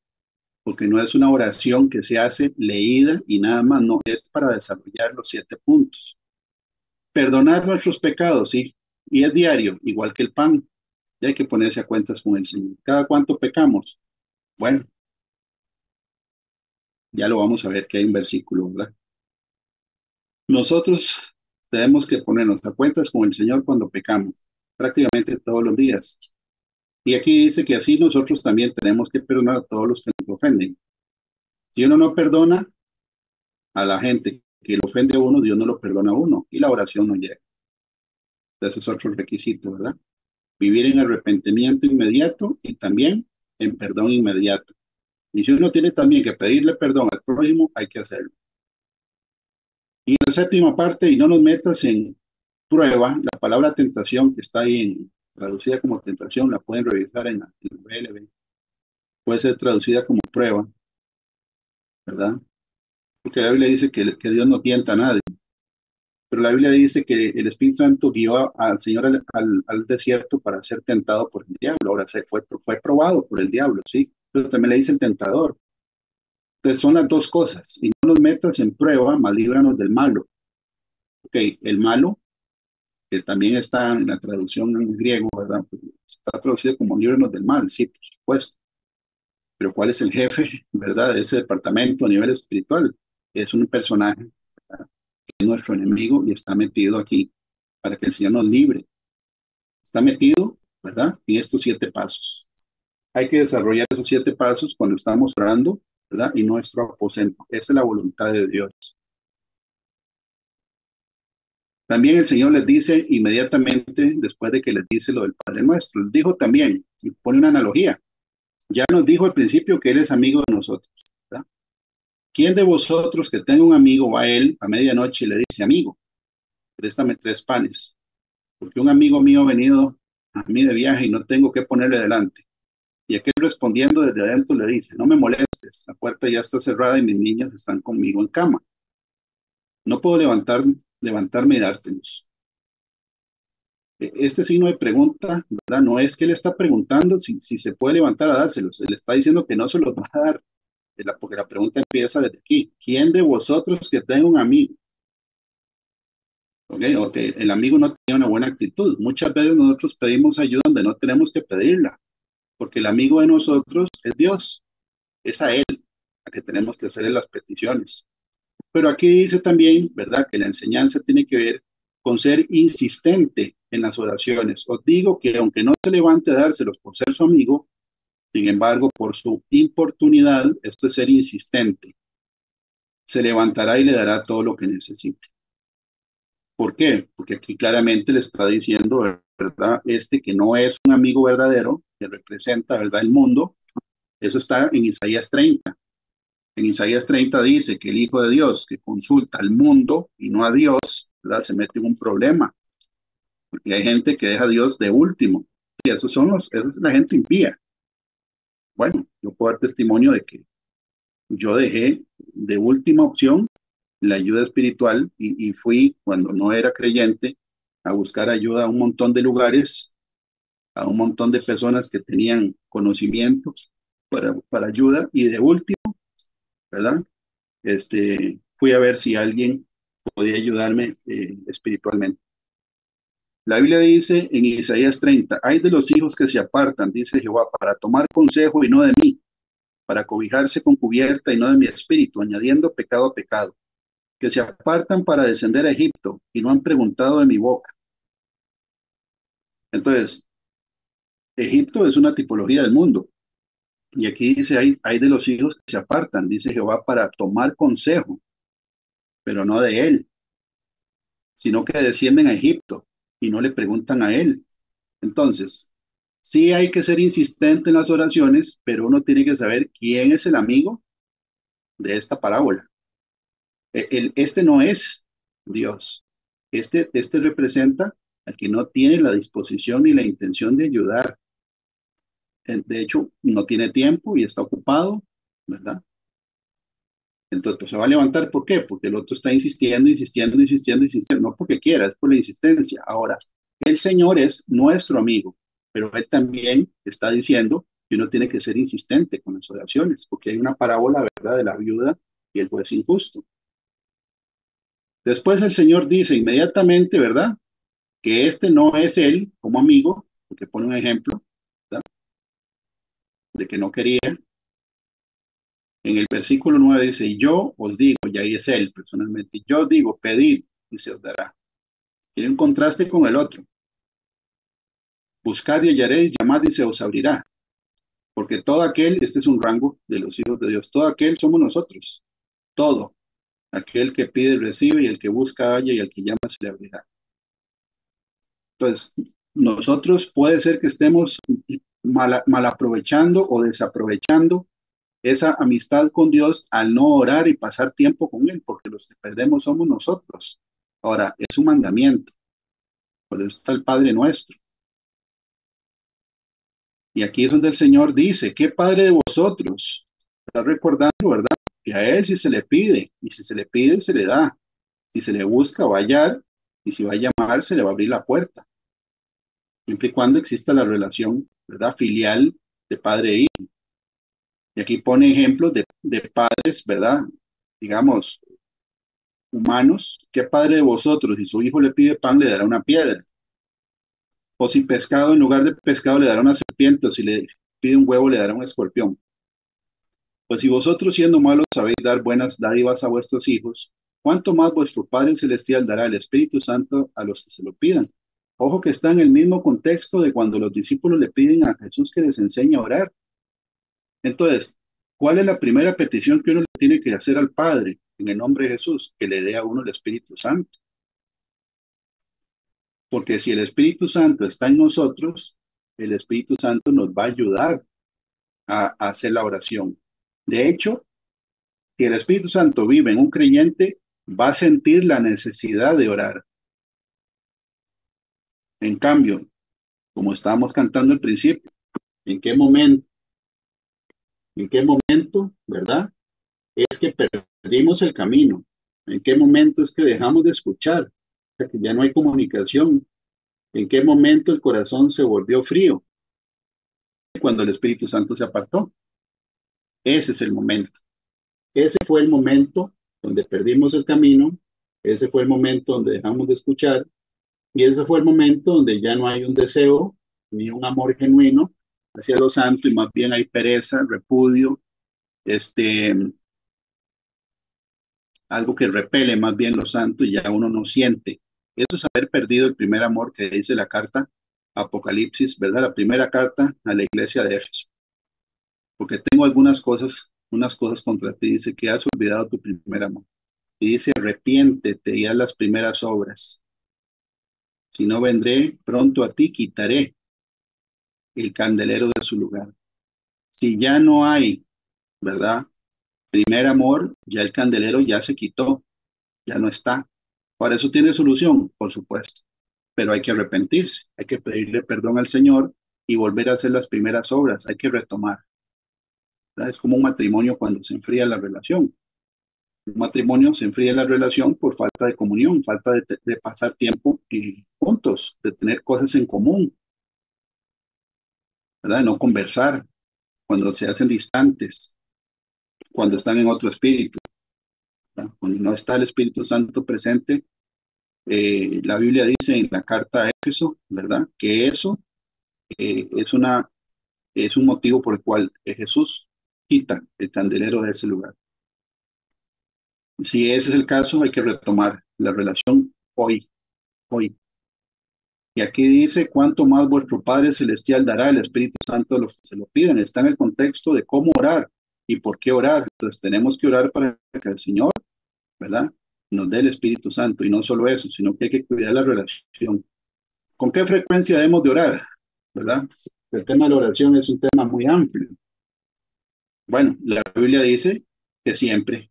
porque no es una oración que se hace leída y nada más, no, es para desarrollar los 7 puntos. Perdonar nuestros pecados, sí, y es diario, igual que el pan, y hay que ponerse a cuentas con el Señor. ¿Cada cuánto pecamos? Bueno, ya lo vamos a ver que hay un versículo, ¿verdad? Nosotros tenemos que ponernos a cuentas con el Señor cuando pecamos, prácticamente todos los días. Y aquí dice que así nosotros también tenemos que perdonar a todos los que nos ofenden. Si uno no perdona a la gente que lo ofende a uno, Dios no lo perdona a uno y la oración no llega. Ese es otro requisito, ¿verdad? Vivir en arrepentimiento inmediato y también en perdón inmediato. Y si uno tiene también que pedirle perdón al prójimo, hay que hacerlo. Y la séptima parte, y no nos metas en prueba, la palabra tentación que está ahí traducida como tentación, la pueden revisar en la BLB. Puede ser traducida como prueba, ¿verdad? Porque la Biblia dice que Dios no tienta a nadie. Pero la Biblia dice que el Espíritu Santo guió al Señor al desierto para ser tentado por el diablo. Ahora fue probado por el diablo, sí. Pero también le dice el tentador. Entonces son las dos cosas. Y no nos metas en prueba, mas líbranos del malo. Ok, el malo, que también está en la traducción en griego, ¿verdad? Pues, está traducido como líbranos del mal, sí, por supuesto. Pero ¿cuál es el jefe, verdad, de ese departamento a nivel espiritual? Es un personaje, ¿verdad?, que es nuestro enemigo y está metido aquí para que el Señor nos libre. Está metido, ¿verdad?, en estos 7 pasos. Hay que desarrollar esos 7 pasos cuando estamos orando, ¿verdad? Y nuestro aposento. Esa es la voluntad de Dios. También el Señor les dice inmediatamente, después de que les dice lo del Padre Nuestro, les dijo también, y pone una analogía. Ya nos dijo al principio que Él es amigo de nosotros, ¿verdad? ¿Quién de vosotros que tenga un amigo va a él a medianoche y le dice, amigo, préstame 3 panes? Porque un amigo mío ha venido a mí de viaje y no tengo que ponerle delante. Y aquel respondiendo desde adentro le dice, no me molestes, la puerta ya está cerrada y mis niñas están conmigo en cama. No puedo levantarme y dártelos. Este signo de pregunta, ¿verdad? No es que él está preguntando si se puede levantar a dárselos, él está diciendo que no se los va a dar, porque la pregunta empieza desde aquí. ¿Quién de vosotros que tenga un amigo? Ok, el amigo no tiene una buena actitud. Muchas veces nosotros pedimos ayuda donde no tenemos que pedirla, porque el amigo de nosotros es Dios, es a Él a que tenemos que hacerle las peticiones. Pero aquí dice también, ¿verdad?, que la enseñanza tiene que ver con ser insistente en las oraciones. Os digo que aunque no se levante a dárselos por ser su amigo, sin embargo, por su importunidad, esto es ser insistente, se levantará y le dará todo lo que necesite. ¿Por qué? Porque aquí claramente le está diciendo, ¿verdad?, que no es un amigo verdadero, que representa, ¿verdad?, el mundo. Eso está en Isaías 30. En Isaías 30 dice que el Hijo de Dios que consulta al mundo y no a Dios, ¿verdad?, se mete en un problema. Porque hay gente que deja a Dios de último. Y esa es la gente impía. Bueno, yo puedo dar testimonio de que yo dejé de última opción la ayuda espiritual y fui, cuando no era creyente, a buscar ayuda a un montón de lugares, a un montón de personas que tenían conocimientos para ayuda, y de último, ¿verdad? Fui a ver si alguien podía ayudarme espiritualmente. La Biblia dice en Isaías 30, hay de los hijos que se apartan, dice Jehová, para tomar consejo y no de mí, para cobijarse con cubierta y no de mi espíritu, añadiendo pecado a pecado, que se apartan para descender a Egipto y no han preguntado de mi boca. Entonces, Egipto es una tipología del mundo. Y aquí dice, hay de los hijos que se apartan, dice Jehová, para tomar consejo, pero no de él, sino que descienden a Egipto y no le preguntan a él. Entonces, sí hay que ser insistente en las oraciones, pero uno tiene que saber quién es el amigo de esta parábola. Este no es Dios. Este representa al que no tiene la disposición ni la intención de ayudar. De hecho, no tiene tiempo y está ocupado, ¿verdad? Entonces, pues se va a levantar. ¿Por qué? Porque el otro está insistiendo, insistiendo, insistiendo, insistiendo. No porque quiera, es por la insistencia. Ahora, el Señor es nuestro amigo, pero Él también está diciendo que uno tiene que ser insistente con las oraciones, porque hay una parábola, ¿verdad?, de la viuda y el juez injusto. Después el Señor dice inmediatamente, ¿verdad?, que este no es Él como amigo, porque pone un ejemplo, ¿verdad?, de que no quería. En el versículo 9 dice, yo os digo, y ahí es Él personalmente, yo digo, pedid y se os dará. Tiene un contraste con el otro. Buscad y hallaréis, llamad y se os abrirá. Porque todo aquel, este es un rango de los hijos de Dios, todo aquel somos nosotros. Todo. Aquel que pide recibe, y el que busca halla, y al que llama se le abrirá. Entonces, nosotros puede ser que estemos mal aprovechando o desaprovechando esa amistad con Dios al no orar y pasar tiempo con Él, porque los que perdemos somos nosotros. Ahora, es un mandamiento, por eso está el Padre nuestro. Y aquí es donde el Señor dice, ¿qué Padre de vosotros? Está recordando, ¿verdad? Que a Él si se le pide, y si se le pide, se le da. Si se le busca, va a hallar, y si va a llamar, se le va a abrir la puerta. Siempre y cuando exista la relación, ¿verdad? Filial de padre e hijo. Y aquí pone ejemplos de padres, ¿verdad? Digamos, humanos. ¿Qué padre de vosotros, si su hijo le pide pan, le dará una piedra? O si pescado, en lugar de pescado, le dará una serpiente, o si le pide un huevo, le dará un escorpión. Pues si vosotros siendo malos sabéis dar buenas dádivas a vuestros hijos, ¿cuánto más vuestro Padre Celestial dará el Espíritu Santo a los que se lo pidan? Ojo que está en el mismo contexto de cuando los discípulos le piden a Jesús que les enseñe a orar. Entonces, ¿cuál es la primera petición que uno le tiene que hacer al Padre en el nombre de Jesús? Que le dé a uno el Espíritu Santo. Porque si el Espíritu Santo está en nosotros, el Espíritu Santo nos va a ayudar a hacer la oración. De hecho, si el Espíritu Santo vive en un creyente, va a sentir la necesidad de orar. En cambio, como estábamos cantando al principio, ¿en qué momento? ¿En qué momento, verdad? Es que perdimos el camino. ¿En qué momento es que dejamos de escuchar? O sea, que ya no hay comunicación. ¿En qué momento el corazón se volvió frío? Cuando el Espíritu Santo se apartó. Ese es el momento. Ese fue el momento donde perdimos el camino. Ese fue el momento donde dejamos de escuchar. Y ese fue el momento donde ya no hay un deseo ni un amor genuino hacia lo santo y más bien hay pereza, repudio, este, algo que repele más bien lo santo y ya uno no siente. Eso es haber perdido el primer amor que dice la carta Apocalipsis, ¿verdad? La primera carta a la iglesia de Éfeso. Porque tengo unas cosas contra ti. Dice que has olvidado tu primer amor. Y dice, arrepiéntete y haz las primeras obras. Si no vendré pronto a ti, quitaré el candelero de su lugar. Si ya no hay, ¿verdad? Primer amor, ya el candelero ya se quitó, ya no está. Para eso tiene solución, por supuesto, pero hay que arrepentirse, hay que pedirle perdón al Señor y volver a hacer las primeras obras, hay que retomar, ¿verdad? Es como un matrimonio cuando se enfría la relación. Un matrimonio se enfría la relación por falta de comunión, falta de pasar tiempo juntos, de tener cosas en común, ¿verdad? De no conversar, cuando se hacen distantes, cuando están en otro espíritu, ¿verdad? Cuando no está el Espíritu Santo presente, la Biblia dice en la carta a Éfeso, ¿verdad? Que eso eh, es una, es un motivo por el cual Jesús quita el candelero de ese lugar. Si ese es el caso, hay que retomar la relación hoy. Y aquí dice, cuánto más vuestro Padre Celestial dará el Espíritu Santo a los que se lo piden. Está en el contexto de cómo orar y por qué orar. Entonces tenemos que orar para que el Señor, ¿verdad? Nos dé el Espíritu Santo. Y no solo eso, sino que hay que cuidar la relación. ¿Con qué frecuencia debemos de orar? ¿Verdad? El tema de la oración es un tema muy amplio. Bueno, la Biblia dice que siempre.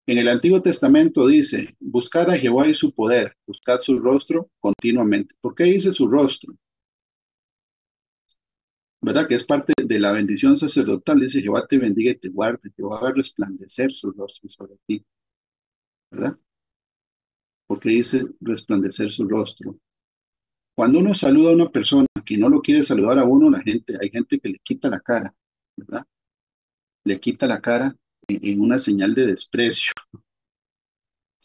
En el Antiguo Testamento dice, buscad a Jehová y su poder, buscad su rostro continuamente. ¿Por qué dice su rostro? ¿Verdad? Que es parte de la bendición sacerdotal. Dice, Jehová te bendiga y te guarde, Jehová haga resplandecer su rostro sobre ti. ¿Verdad? Porque dice resplandecer su rostro. Cuando uno saluda a una persona que no lo quiere saludar a uno, hay gente que le quita la cara, ¿verdad? Le quita la cara en una señal de desprecio.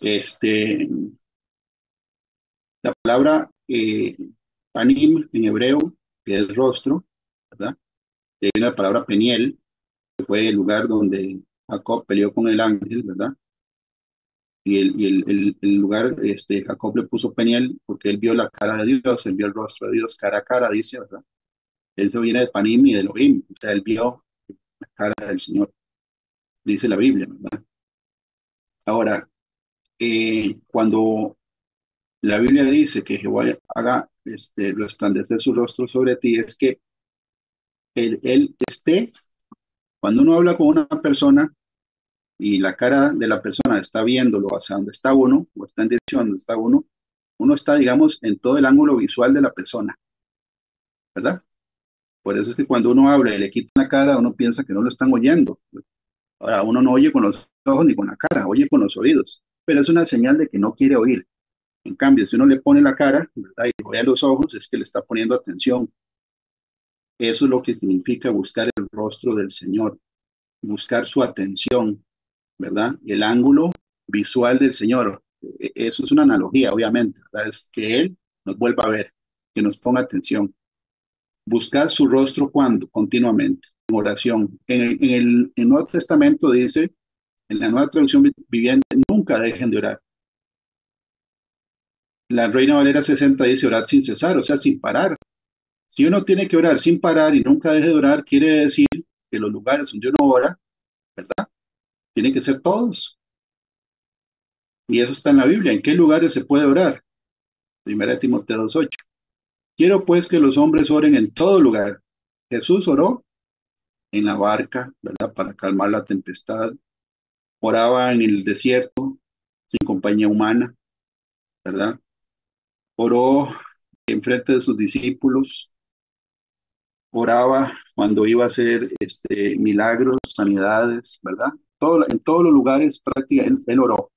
Este, la palabra panim en hebreo, que es rostro, ¿verdad? De ahí viene la palabra peniel, que fue el lugar donde Jacob peleó con el ángel, ¿verdad? Y el lugar, Jacob le puso peniel porque él vio la cara de Dios, él vio el rostro de Dios cara a cara, dice, ¿verdad? Eso viene de panim y de Elohim, o sea, él vio la cara del Señor, dice la Biblia, ¿verdad? Ahora, cuando la Biblia dice que Jehová haga resplandecer su rostro sobre ti, es que él esté, cuando uno habla con una persona y la cara de la persona está viéndolo hacia donde está uno, o está en dirección donde está uno, uno está, digamos, en todo el ángulo visual de la persona, ¿verdad? Por eso es que cuando uno habla y le quitan la cara, uno piensa que no lo están oyendo. Ahora, uno no oye con los ojos ni con la cara, oye con los oídos, pero es una señal de que no quiere oír. En cambio, si uno le pone la cara, ¿verdad? Y lo ve a los ojos, es que le está poniendo atención. Eso es lo que significa buscar el rostro del Señor, buscar su atención, ¿verdad? El ángulo visual del Señor. Eso es una analogía, obviamente, ¿verdad? Es que Él nos vuelva a ver, que nos ponga atención. Buscar su rostro cuando, continuamente, en oración. En Nuevo Testamento dice, en la nueva traducción viviente, nunca dejen de orar. La Reina Valera 60 dice, orad sin cesar, o sea, sin parar. Si uno tiene que orar sin parar y nunca deje de orar, quiere decir que los lugares donde uno ora, ¿verdad? Tienen que ser todos. Y eso está en la Biblia. ¿En qué lugares se puede orar? Primera de Timoteo 2:8. Quiero pues que los hombres oren en todo lugar. Jesús oró en la barca, ¿verdad? Para calmar la tempestad. Oraba en el desierto, sin compañía humana, ¿verdad? Oró en frente de sus discípulos. Oraba cuando iba a hacer milagros, sanidades, ¿verdad? En todos los lugares prácticamente él oró.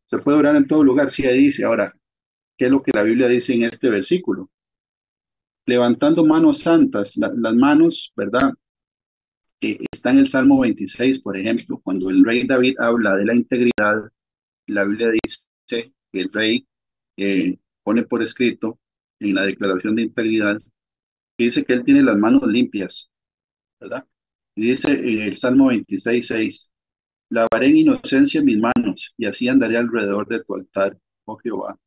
Se puede orar en todo lugar, sí, ahí dice. Ahora, ¿qué es lo que la Biblia dice en este versículo? Levantando manos santas, las manos, ¿verdad? Está en el Salmo 26, por ejemplo, cuando el rey David habla de la integridad, la Biblia dice que el rey pone por escrito en la declaración de integridad, que dice que él tiene las manos limpias, ¿verdad? Y dice en el Salmo 26:6, lavaré en inocencia mis manos y así andaré alrededor de tu altar, oh Jehová,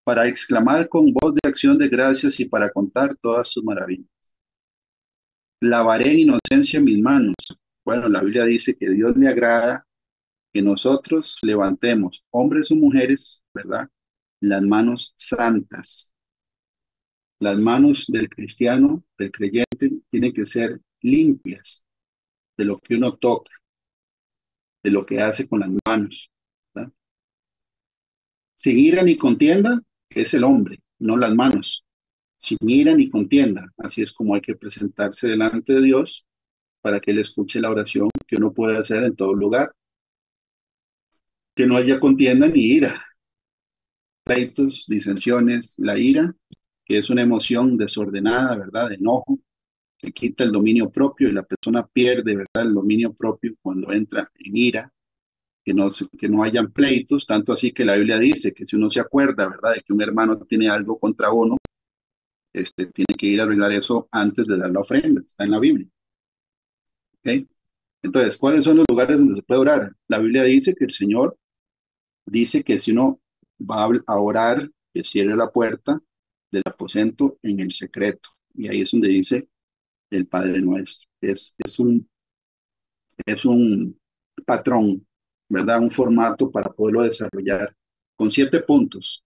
para exclamar con voz de acción de gracias y para contar todas sus maravillas. Lavaré en inocencia mis manos. Bueno, la Biblia dice que Dios le agrada que nosotros levantemos, hombres o mujeres, ¿verdad? Las manos santas. Las manos del cristiano, del creyente, tienen que ser limpias de lo que uno toca, de lo que hace con las manos, ¿verdad? Sin ira ni contienda, es el hombre, no las manos. Sin ira ni contienda. Así es como hay que presentarse delante de Dios para que Él escuche la oración que uno puede hacer en todo lugar. Que no haya contienda ni ira, pleitos, disensiones, la ira, que es una emoción desordenada, ¿verdad? De enojo, que quita el dominio propio y la persona pierde, ¿verdad? El dominio propio cuando entra en ira, que no hayan pleitos, tanto así que la Biblia dice que si uno se acuerda, ¿verdad? De que un hermano tiene algo contra uno, tiene que ir a arreglar eso antes de dar la ofrenda, está en la Biblia, ¿ok? Entonces, ¿cuáles son los lugares donde se puede orar? La Biblia dice que el Señor dice que si uno va a orar, que cierre la puerta del aposento en el secreto. Y ahí es donde dice el Padre Nuestro. Es un patrón, ¿verdad? Un formato para poderlo desarrollar con 7 puntos.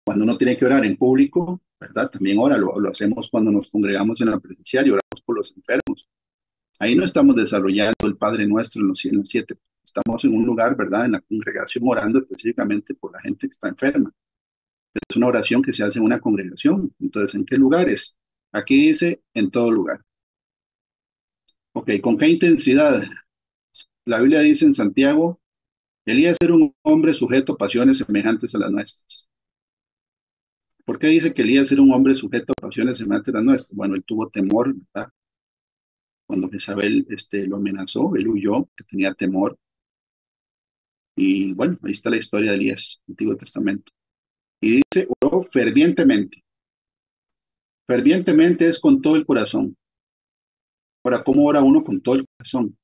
Cuando uno tiene que orar en público, ¿verdad? También ora, lo hacemos cuando nos congregamos en la presencial y oramos por los enfermos. Ahí no estamos desarrollando el Padre Nuestro en los 7. Estamos en un lugar, ¿verdad? En la congregación orando específicamente por la gente que está enferma. Es una oración que se hace en una congregación. Entonces, ¿en qué lugares? Aquí dice, en todo lugar. Ok, ¿con qué intensidad? La Biblia dice en Santiago, Elías era un hombre sujeto a pasiones semejantes a las nuestras. ¿Por qué dice que Elías era un hombre sujeto a pasiones semejantes a las nuestras? Bueno, él tuvo temor, ¿verdad? Cuando Jezabel lo amenazó, él huyó, que tenía temor. Y bueno, ahí está la historia de Elías, Antiguo Testamento. Y dice, oró fervientemente. Fervientemente es con todo el corazón. Ahora, ¿cómo ora uno con todo el corazón?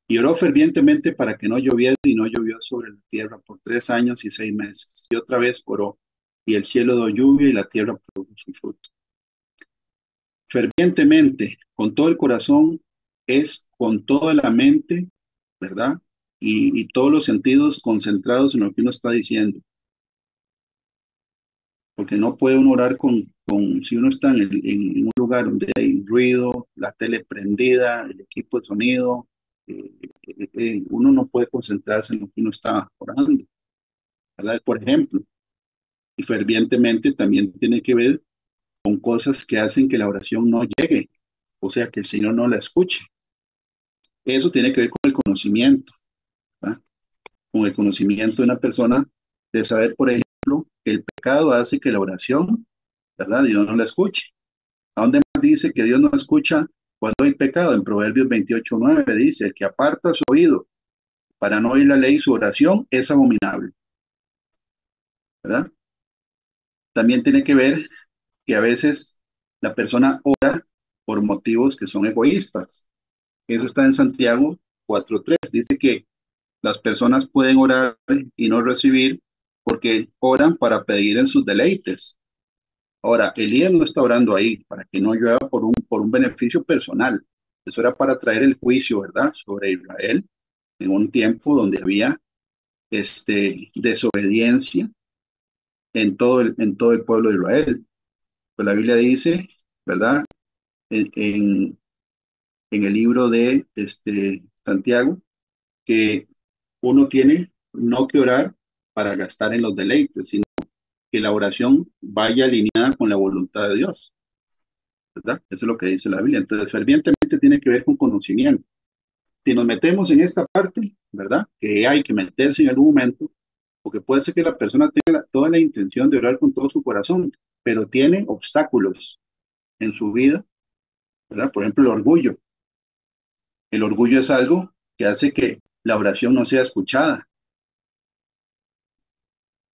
Y oró fervientemente para que no lloviese y no llovió sobre la tierra por 3 años y 6 meses. Y otra vez oró, y el cielo dio lluvia y la tierra produjo su fruto. Fervientemente, con todo el corazón, es con toda la mente, ¿verdad? y todos los sentidos concentrados en lo que uno está diciendo. Porque no puede uno orar si uno está en un lugar donde hay ruido, la tele prendida, el equipo de sonido, uno no puede concentrarse en lo que uno está orando, ¿verdad? Por ejemplo, y fervientemente también tiene que ver con cosas que hacen que la oración no llegue, o sea, que el Señor no la escuche. Eso tiene que ver con el conocimiento, ¿verdad? Con el conocimiento de una persona de saber, por ejemplo, que el pecado hace que la oración, ¿verdad? Dios no la escuche. ¿A dónde más dice que Dios no escucha cuando hay pecado? En Proverbios 28:9 dice, el que aparta su oído para no oír la ley, su oración es abominable, ¿verdad? También tiene que ver que a veces la persona ora por motivos que son egoístas. Eso está en Santiago 4:3. Dice que las personas pueden orar y no recibir porque oran para pedir en sus deleites. Ahora, Elías no está orando ahí para que no llueva por un beneficio personal. Eso era para traer el juicio, ¿verdad?, sobre Israel en un tiempo donde había desobediencia en todo el pueblo de Israel. Pues la Biblia dice, ¿verdad?, en el libro de Santiago, que uno tiene no que orar para gastar en los deleites, sino que la oración vaya alineada con la voluntad de Dios, ¿verdad? Eso es lo que dice la Biblia. Entonces, fervientemente tiene que ver con conocimiento. Si nos metemos en esta parte, ¿verdad?, que hay que meterse en algún momento, porque puede ser que la persona tenga toda la intención de orar con todo su corazón, pero tiene obstáculos en su vida, ¿verdad? Por ejemplo, el orgullo. El orgullo es algo que hace que la oración no sea escuchada.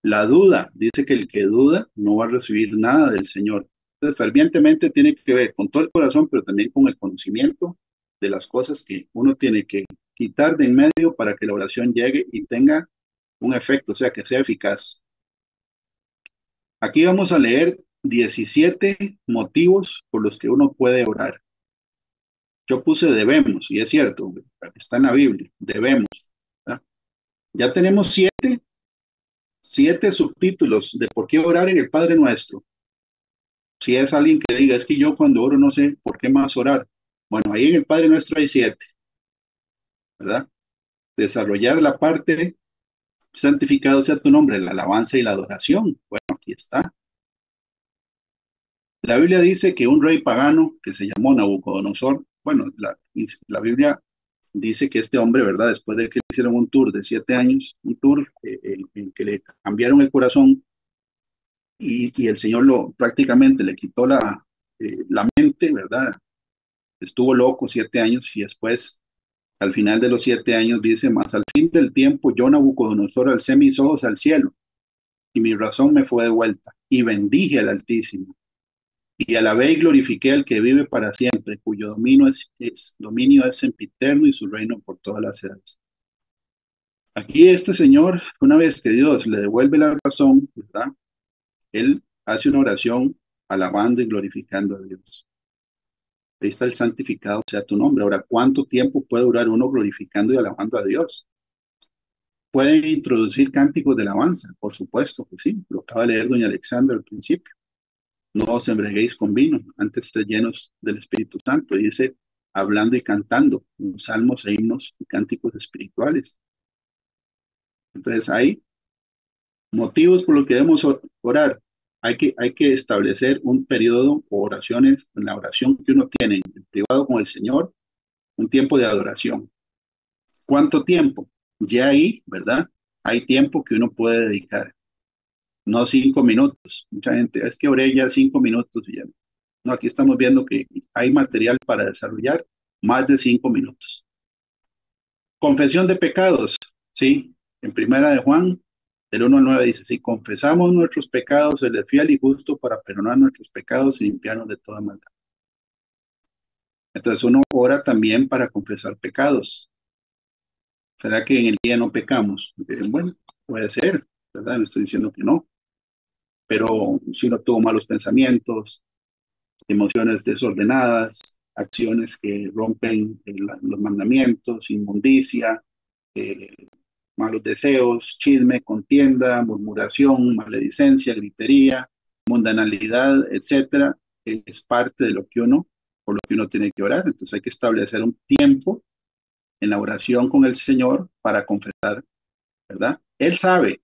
La duda, dice que el que duda no va a recibir nada del Señor. Entonces, fervientemente tiene que ver con todo el corazón, pero también con el conocimiento de las cosas que uno tiene que quitar de en medio para que la oración llegue y tenga un efecto, o sea, que sea eficaz. Aquí vamos a leer 17 motivos por los que uno puede orar. Yo puse debemos, y es cierto, está en la Biblia, debemos, ¿verdad? Ya tenemos siete subtítulos de por qué orar en el Padre Nuestro. Si es alguien que diga, es que yo cuando oro no sé por qué más orar. Bueno, ahí en el Padre Nuestro hay 7, ¿verdad? Desarrollar la parte, santificado sea tu nombre, la alabanza y la adoración. Bueno, aquí está. La Biblia dice que un rey pagano que se llamó Nabucodonosor, bueno, la Biblia dice que este hombre, ¿verdad? Después de que le hicieron un tour de 7 años, un tour en que le cambiaron el corazón y el Señor prácticamente le quitó la mente, ¿verdad? Estuvo loco 7 años y después, al final de los 7 años, dice, mas al fin del tiempo yo, Nabucodonosor, alcé mis ojos al cielo y mi razón me fue devuelta y bendije al Altísimo y alabé y glorifiqué al que vive para siempre, cuyo dominio es sempiterno y su reino por todas las edades. Aquí este señor, una vez que Dios le devuelve la razón, ¿verdad?, él hace una oración alabando y glorificando a Dios. Ahí está el santificado sea tu nombre. Ahora, ¿cuánto tiempo puede durar uno glorificando y alabando a Dios? ¿Pueden introducir cánticos de alabanza? Por supuesto que sí. Lo acaba de leer doña Alexandra al principio. No os embriaguéis con vino, antes estéis llenos del Espíritu Santo. Y dice, hablando y cantando, salmos e himnos y cánticos espirituales. Entonces, hay motivos por los que debemos orar. Hay que establecer un periodo o oraciones, en la oración que uno tiene en privado con el Señor, un tiempo de adoración. ¿Cuánto tiempo? Ya ahí, ¿verdad? Hay tiempo que uno puede dedicar, no 5 minutos. Mucha gente, es que oré ya 5 minutos y ya. No, aquí estamos viendo que hay material para desarrollar más de 5 minutos. Confesión de pecados, ¿sí? En primera de Juan, del 1 al 9 dice, si confesamos nuestros pecados, Él es fiel y justo para perdonar nuestros pecados y limpiarnos de toda maldad. Entonces uno ora también para confesar pecados. ¿Será que en el día no pecamos? Bueno, puede ser, ¿verdad? No estoy diciendo que no, pero si uno tuvo malos pensamientos, emociones desordenadas, acciones que rompen los mandamientos, inmundicia, eh, malos deseos, chisme, contienda, murmuración, maledicencia, gritería, mundanalidad, etcétera, es parte de lo que uno, por lo que uno tiene que orar. Entonces hay que establecer un tiempo en la oración con el Señor para confesar, ¿verdad? Él sabe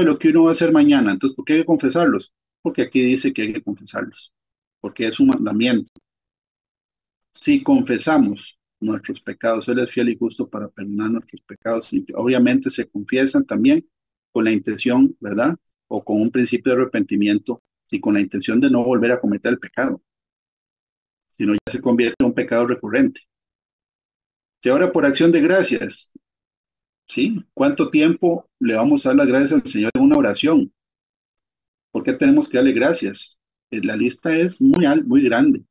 lo que uno va a hacer mañana. Entonces, ¿por qué hay que confesarlos? Porque aquí dice que hay que confesarlos, porque es un mandamiento. Si confesamos nuestros pecados, Él es fiel y justo para perdonar nuestros pecados. Y obviamente se confiesan también con la intención, ¿verdad? O con un principio de arrepentimiento y con la intención de no volver a cometer el pecado, sino ya se convierte en un pecado recurrente. Y ahora por acción de gracias, ¿sí? ¿Cuánto tiempo le vamos a dar las gracias al Señor en una oración? ¿Por qué tenemos que darle gracias? La lista es muy grande.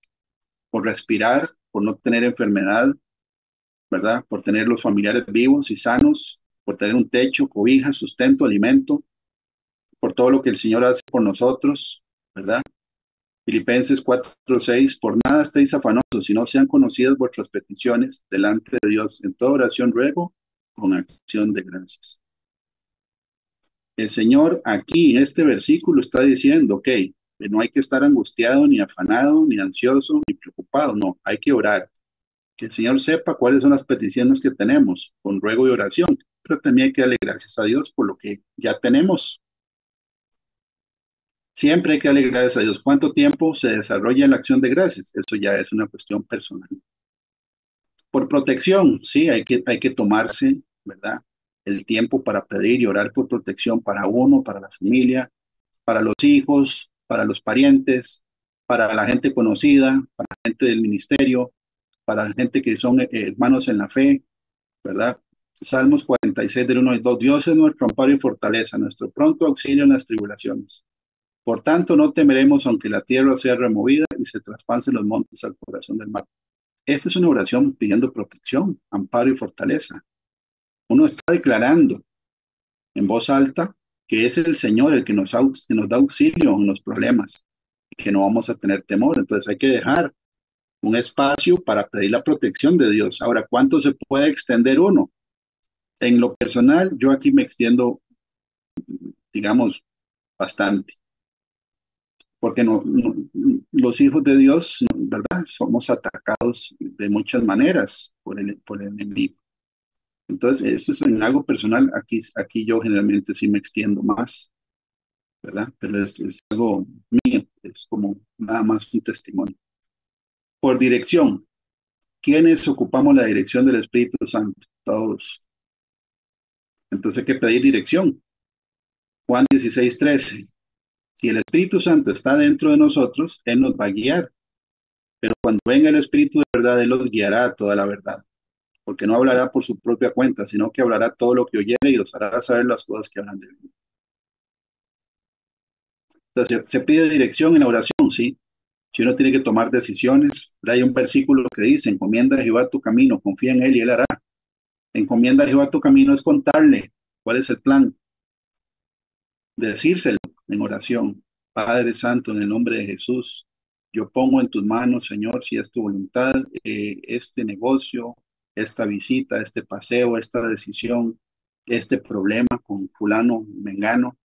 Por respirar, por no tener enfermedad, ¿verdad? Por tener los familiares vivos y sanos, por tener un techo, cobija, sustento, alimento, por todo lo que el Señor hace por nosotros, ¿verdad? Filipenses 4:6, por nada estéis afanosos, sino sean conocidas vuestras peticiones delante de Dios. En toda oración ruego con acción de gracias. El Señor aquí en este versículo está diciendo, ok, que no hay que estar angustiado, ni afanado, ni ansioso, ni preocupado, no, hay que orar. Que el Señor sepa cuáles son las peticiones que tenemos con ruego y oración, pero también hay que darle gracias a Dios por lo que ya tenemos. Siempre hay que darle gracias a Dios. ¿Cuánto tiempo se desarrolla la acción de gracias? Eso ya es una cuestión personal. Por protección, sí, hay que tomarse, ¿verdad? El tiempo para pedir y orar por protección para uno, para la familia, para los hijos, para los parientes, para la gente conocida, para la gente del ministerio, para la gente que son hermanos en la fe, ¿verdad? Salmos 46 del 1 al 2. Dios es nuestro amparo y fortaleza, nuestro pronto auxilio en las tribulaciones. Por tanto, no temeremos aunque la tierra sea removida y se traspasen los montes al corazón del mar. Esta es una oración pidiendo protección, amparo y fortaleza. Uno está declarando en voz alta que es el Señor el que que nos da auxilio en los problemas y que no vamos a tener temor. Entonces hay que dejar un espacio para pedir la protección de Dios. Ahora, ¿cuánto se puede extender uno? En lo personal, yo aquí me extiendo, digamos, bastante, porque los hijos de Dios, ¿verdad? Somos atacados de muchas maneras por el enemigo. Entonces, eso es en algo personal, aquí yo generalmente sí me extiendo más, ¿verdad? Pero es algo mío, es como nada más un testimonio. Por dirección, ¿quiénes ocupamos la dirección del Espíritu Santo? Todos. Entonces hay que pedir dirección. Juan 16:13. Si el Espíritu Santo está dentro de nosotros, Él nos va a guiar. Pero cuando venga el Espíritu de verdad, Él los guiará a toda la verdad. Porque no hablará por su propia cuenta, sino que hablará todo lo que oyere y los hará saber las cosas que hablan de Él. Entonces, se pide dirección en la oración, ¿sí? Si uno tiene que tomar decisiones, hay un versículo que dice, encomienda a Jehová tu camino, confía en Él y Él hará. Encomienda a Jehová tu camino es contarle cuál es el plan, decírselo en oración. Padre Santo, en el nombre de Jesús, yo pongo en tus manos, Señor, si es tu voluntad, este negocio, esta visita, este paseo, esta decisión, este problema con fulano, mengano,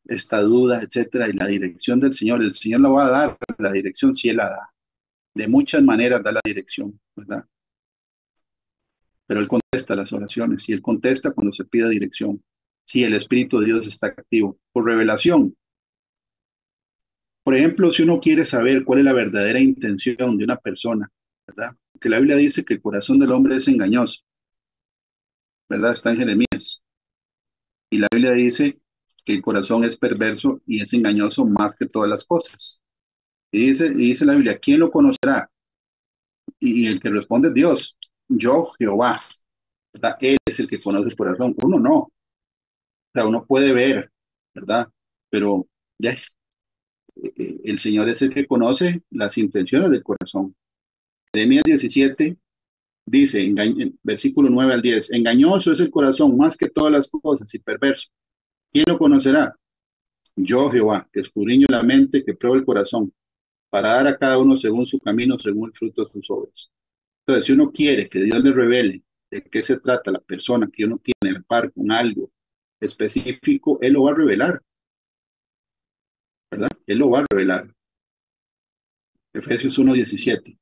esta duda, etcétera, y la dirección del Señor. El Señor la va a dar, la dirección sí Él la da. De muchas maneras da la dirección, ¿verdad? Pero Él contesta las oraciones y Él contesta cuando se pide dirección. Si el Espíritu de Dios está activo. Por revelación. Por ejemplo, si uno quiere saber cuál es la verdadera intención de una persona, ¿verdad? Porque la Biblia dice que el corazón del hombre es engañoso, ¿verdad? Está en Jeremías. Y la Biblia dice que el corazón es perverso y es engañoso más que todas las cosas. Y dice la Biblia, ¿quién lo conocerá? Y el que responde es Dios, yo, Jehová, ¿verdad? Él es el que conoce el corazón, uno no. O sea, uno puede ver, ¿verdad? Pero ya, el Señor es el que conoce las intenciones del corazón. Jeremías 17 dice, versículo 9 al 10, engañoso es el corazón más que todas las cosas y perverso. ¿Quién lo conocerá? Yo, Jehová, que escudriño la mente, que pruebo el corazón, para dar a cada uno según su camino, según el fruto de sus obras. Entonces, si uno quiere que Dios le revele de qué se trata la persona que uno tiene al par con algo específico, Él lo va a revelar, ¿verdad? Él lo va a revelar. Efesios 1:17.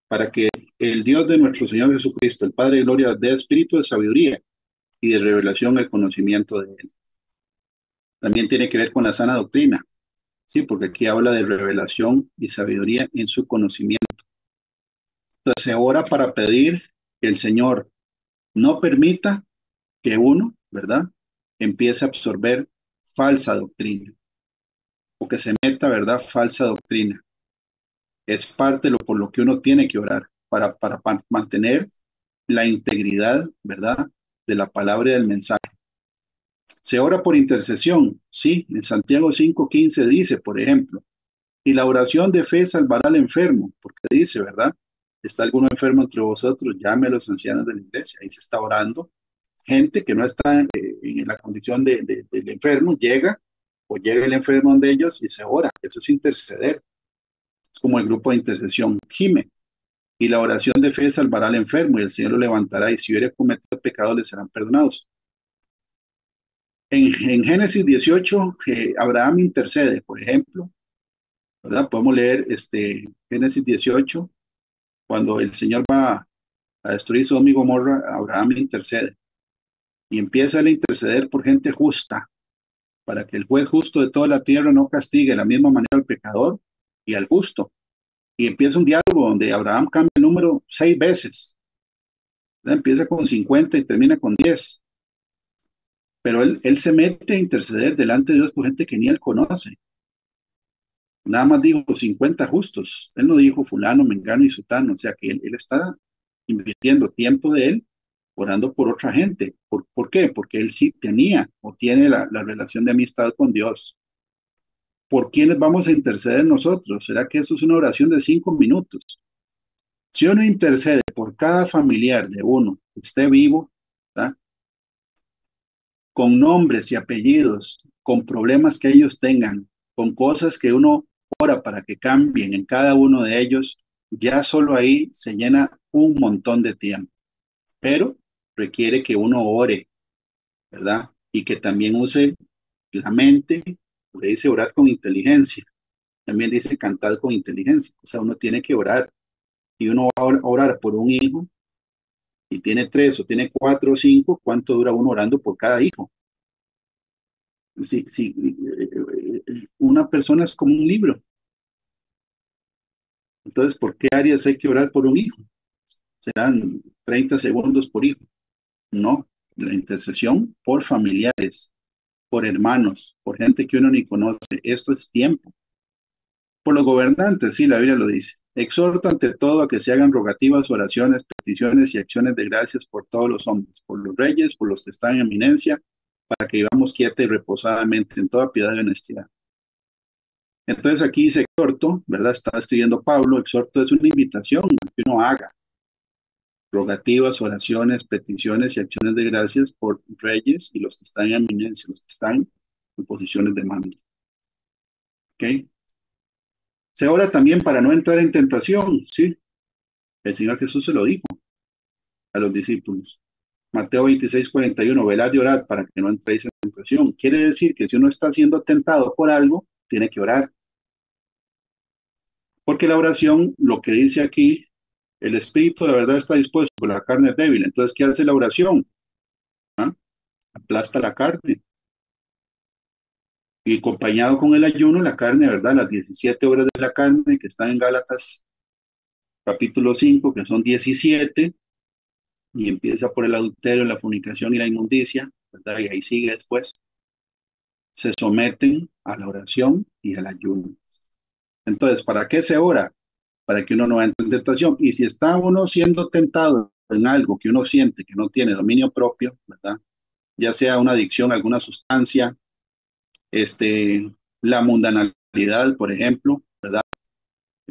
Para que el Dios de nuestro Señor Jesucristo, el Padre de Gloria, dé espíritu de sabiduría y de revelación al conocimiento de Él. También tiene que ver con la sana doctrina, ¿sí? Porque aquí habla de revelación y sabiduría en su conocimiento. Entonces se ora para pedir que el Señor no permita que uno, ¿verdad?, empiece a absorber falsa doctrina o que se meta, ¿verdad?, falsa doctrina. Es parte de lo por lo que uno tiene que orar para mantener la integridad, ¿verdad?, de la palabra y del mensaje. Se ora por intercesión, sí, en Santiago 5:15 dice, por ejemplo, y la oración de fe salvará al enfermo, porque dice, ¿verdad? ¿Está alguno enfermo entre vosotros? Llame a los ancianos de la iglesia. Ahí se está orando. Gente que no está en la condición del enfermo, llega o llega el enfermo donde ellos y se ora. Eso es interceder. Es como el grupo de intercesión. Gime. Y la oración de fe salvará al enfermo y el Señor lo levantará y si hubiera cometido pecados le serán perdonados. En Génesis 18, Abraham intercede, por ejemplo, ¿verdad? Podemos leer Génesis 18, cuando el Señor va a destruir Sodoma y Gomorra, Abraham intercede y empieza a interceder por gente justa, para que el juez justo de toda la tierra no castigue de la misma manera al pecador y al justo. Y empieza un diálogo donde Abraham cambia el número 6 veces, ¿verdad? Empieza con 50 y termina con 10. Pero él se mete a interceder delante de Dios por gente que ni él conoce. Nada más dijo 50 justos. Él no dijo fulano, mengano y sutano. O sea que él está invirtiendo tiempo de él orando por otra gente. ¿Por qué? Porque él sí tenía o tiene la relación de amistad con Dios. ¿Por quiénes vamos a interceder nosotros? ¿Será que eso es una oración de 5 minutos? Si uno intercede por cada familiar de uno que esté vivo, ¿verdad?, con nombres y apellidos, con problemas que ellos tengan, con cosas que uno ora para que cambien en cada uno de ellos, ya solo ahí se llena un montón de tiempo. Pero requiere que uno ore, ¿verdad? Y que también use la mente, porque dice orar con inteligencia, también dice cantar con inteligencia, o sea, uno tiene que orar, y uno va a orar por un hijo, y tiene 3 o tiene 4 o 5, ¿cuánto dura uno orando por cada hijo? Si una persona es como un libro, entonces, ¿por qué áreas hay que orar por un hijo? Serán 30 segundos por hijo. No, la intercesión por familiares, por hermanos, por gente que uno ni conoce, esto es tiempo. Por los gobernantes, sí, la Biblia lo dice. Exhorto ante todo a que se hagan rogativas, oraciones, peticiones y acciones de gracias por todos los hombres, por los reyes, por los que están en eminencia, para que vivamos quieta y reposadamente en toda piedad y honestidad. Entonces aquí dice exhorto, ¿verdad? Está escribiendo Pablo, exhorto es una invitación a que uno haga rogativas, oraciones, peticiones y acciones de gracias por reyes y los que están en eminencia, los que están en posiciones de mando. ¿Ok? Se ora también para no entrar en tentación, ¿sí? El Señor Jesús se lo dijo a los discípulos. Mateo 26:41, velad y orad para que no entréis en tentación. Quiere decir que si uno está siendo tentado por algo, tiene que orar. Porque la oración, lo que dice aquí, el espíritu, la verdad, está dispuesto, pero la carne es débil. Entonces, ¿qué hace la oración? ¿Ah? Aplasta la carne. Y acompañado con el ayuno, la carne, ¿verdad? Las 17 horas de la carne que están en Gálatas capítulo 5, que son 17, y empieza por el adulterio, la fornicación y la inmundicia, ¿verdad? Y ahí sigue después. Se someten a la oración y al ayuno. Entonces, ¿para qué se ora? Para que uno no entre en tentación. Y si está uno siendo tentado en algo que uno siente que no tiene dominio propio, ¿verdad? Ya sea una adicción a alguna sustancia, la mundanalidad, por ejemplo, ¿verdad?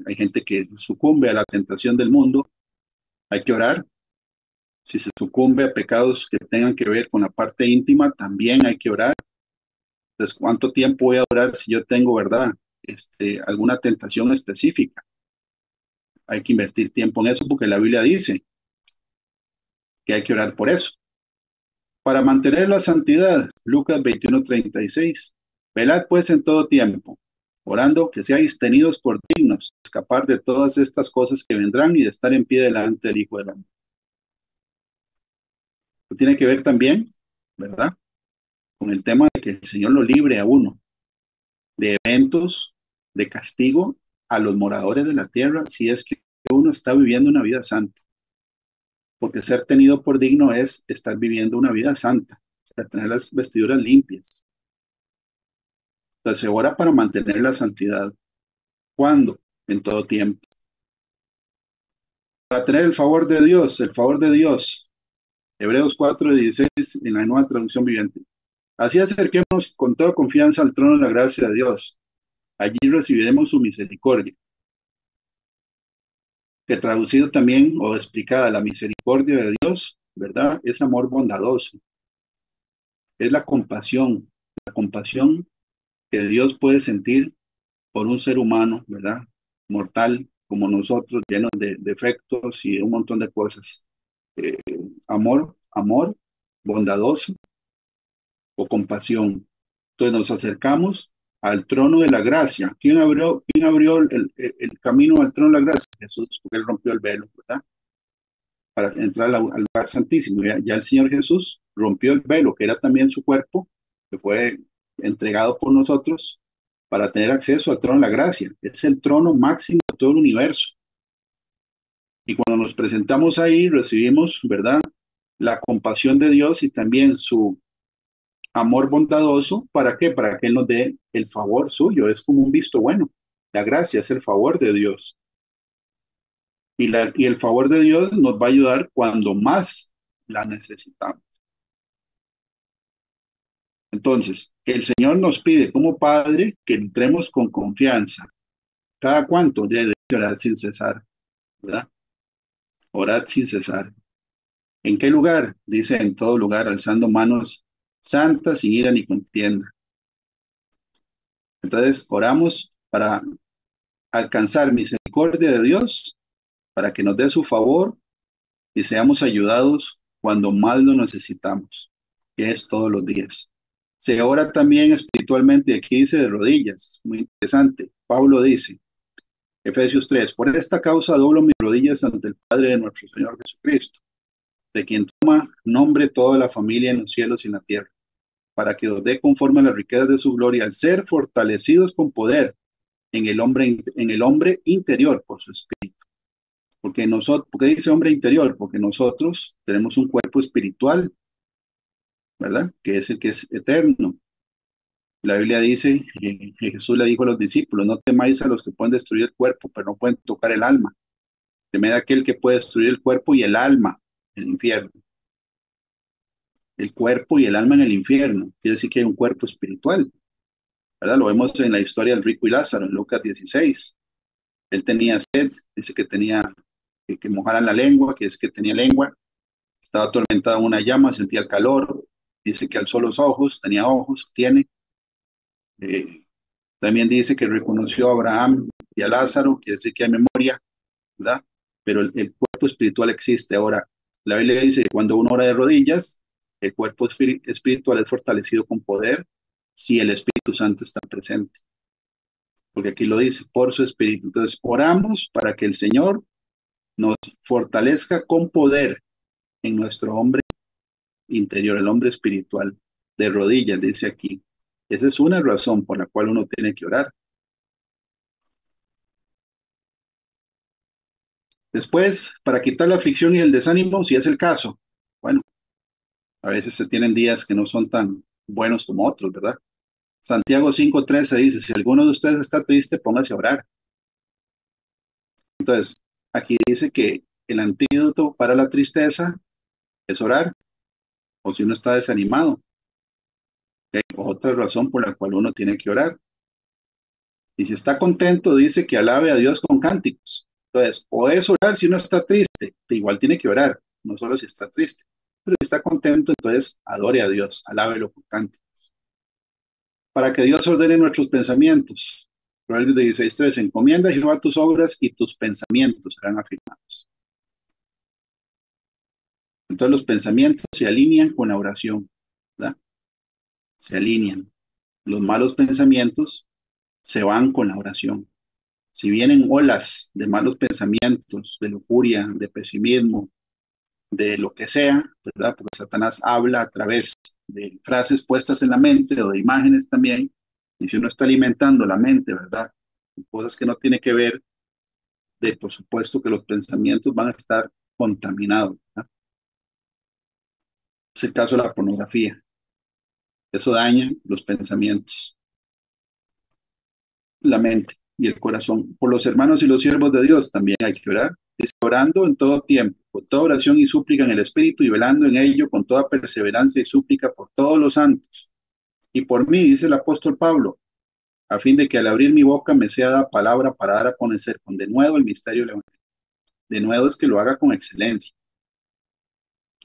Hay gente que sucumbe a la tentación del mundo, hay que orar. Si se sucumbe a pecados que tengan que ver con la parte íntima, también hay que orar. Entonces, ¿cuánto tiempo voy a orar si yo tengo, verdad, alguna tentación específica? Hay que invertir tiempo en eso porque la Biblia dice, que hay que orar por eso. Para mantener la santidad, Lucas 21:36. Velad pues en todo tiempo, orando que seáis tenidos por dignos, de escapar de todas estas cosas que vendrán y de estar en pie delante del Hijo del Hombre. Esto tiene que ver también, ¿verdad?, con el tema de que el Señor lo libre a uno de eventos de castigo a los moradores de la tierra si es que uno está viviendo una vida santa. Porque ser tenido por digno es estar viviendo una vida santa, para tener las vestiduras limpias. Entonces se ora para mantener la santidad. ¿Cuándo? En todo tiempo. Para tener el favor de Dios, el favor de Dios. Hebreos 4:16 en la Nueva Traducción Viviente. Así acerquémonos con toda confianza al trono de la gracia de Dios. Allí recibiremos su misericordia. Que traducido también o explicada, la misericordia de Dios, ¿verdad? Es amor bondadoso. Es la compasión que Dios puede sentir por un ser humano, ¿verdad? Mortal como nosotros, llenos de defectos y un montón de cosas. Eh, amor bondadoso o compasión. Entonces nos acercamos al trono de la gracia. ¿Quién abrió el camino al trono de la gracia? Jesús, porque él rompió el velo, ¿verdad? Para entrar al lugar santísimo. Ya el Señor Jesús rompió el velo, que era también su cuerpo, que fue entregado por nosotros para tener acceso al trono de la gracia. Es el trono máximo de todo el universo. Y cuando nos presentamos ahí, recibimos, ¿verdad?, la compasión de Dios y también su amor bondadoso. ¿Para qué? Para que Él nos dé el favor suyo. Es como un visto bueno. La gracia es el favor de Dios. Y el favor de Dios nos va a ayudar cuando más la necesitamos. Entonces, el Señor nos pide como Padre que entremos con confianza. ¿Cada cuánto? Debe orar sin cesar, ¿verdad? Orad sin cesar. ¿En qué lugar? Dice, en todo lugar, alzando manos santas, sin ira ni contienda. Entonces, oramos para alcanzar misericordia de Dios, para que nos dé su favor y seamos ayudados cuando más lo necesitamos, que es todos los días. Se ora también espiritualmente, y aquí dice de rodillas, muy interesante. Pablo dice, Efesios 3, por esta causa doblo mis rodillas ante el Padre de nuestro Señor Jesucristo, de quien toma nombre toda la familia en los cielos y en la tierra, para que os dé conforme a las riquezas de su gloria, al ser fortalecidos con poder en el hombre interior por su espíritu. ¿Por qué dice hombre interior? Porque nosotros tenemos un cuerpo espiritual, ¿verdad? Que es el que es eterno. La Biblia dice, que Jesús le dijo a los discípulos, no temáis a los que pueden destruir el cuerpo, pero no pueden tocar el alma. Temed a aquel que puede destruir el cuerpo y el alma en el infierno. El cuerpo y el alma en el infierno. Quiere decir que hay un cuerpo espiritual, ¿verdad? Lo vemos en la historia del rico y Lázaro, en Lucas 16. Él tenía sed, dice que tenía que mojaran la lengua, que es que tenía lengua. Estaba atormentado en una llama, sentía el calor. Dice que alzó los ojos, tenía ojos, tiene. Eh, También dice que reconoció a Abraham y a Lázaro, quiere decir que hay memoria, ¿verdad? Pero el cuerpo espiritual existe. Ahora, la Biblia dice que cuando uno ora de rodillas, el cuerpo espiritual es fortalecido con poder si el Espíritu Santo está presente. Porque aquí lo dice, por su Espíritu. Entonces, oramos para que el Señor nos fortalezca con poder en nuestro hombre interior, el hombre espiritual, de rodillas, dice aquí. Esa es una razón por la cual uno tiene que orar. Después, para quitar la aflicción y el desánimo, si es el caso. Bueno, a veces se tienen días que no son tan buenos como otros, ¿verdad? Santiago 5:13 dice, si alguno de ustedes está triste, póngase a orar. Entonces, aquí dice que el antídoto para la tristeza es orar, o si uno está desanimado. ¿Ok? Otra razón por la cual uno tiene que orar. Y si está contento, dice que alabe a Dios con cánticos. Entonces, o es orar si uno está triste, igual tiene que orar, no solo si está triste. Pero si está contento, entonces adore a Dios, alábelo con cánticos. Para que Dios ordene nuestros pensamientos. Proverbios 16:3, encomienda a Jehová tus obras y tus pensamientos serán afirmados. Entonces los pensamientos se alinean con la oración, ¿verdad? Se alinean. Los malos pensamientos se van con la oración. Si vienen olas de malos pensamientos, de lujuria, de pesimismo, de lo que sea, ¿verdad? Porque Satanás habla a través de frases puestas en la mente o de imágenes también. Y si uno está alimentando la mente, ¿verdad? Cosas que no tiene que ver, de por supuesto que los pensamientos van a estar contaminados, ¿verdad? Es el caso de la pornografía. Eso daña los pensamientos, la mente y el corazón. Por los hermanos y los siervos de Dios también hay que orar. Dice, orando en todo tiempo, con toda oración y súplica en el Espíritu y velando en ello con toda perseverancia y súplica por todos los santos. Y por mí, dice el apóstol Pablo, a fin de que al abrir mi boca me sea dada palabra para dar a conocer con denuedo el misterio del Evangelio. De nuevo es que lo haga con excelencia,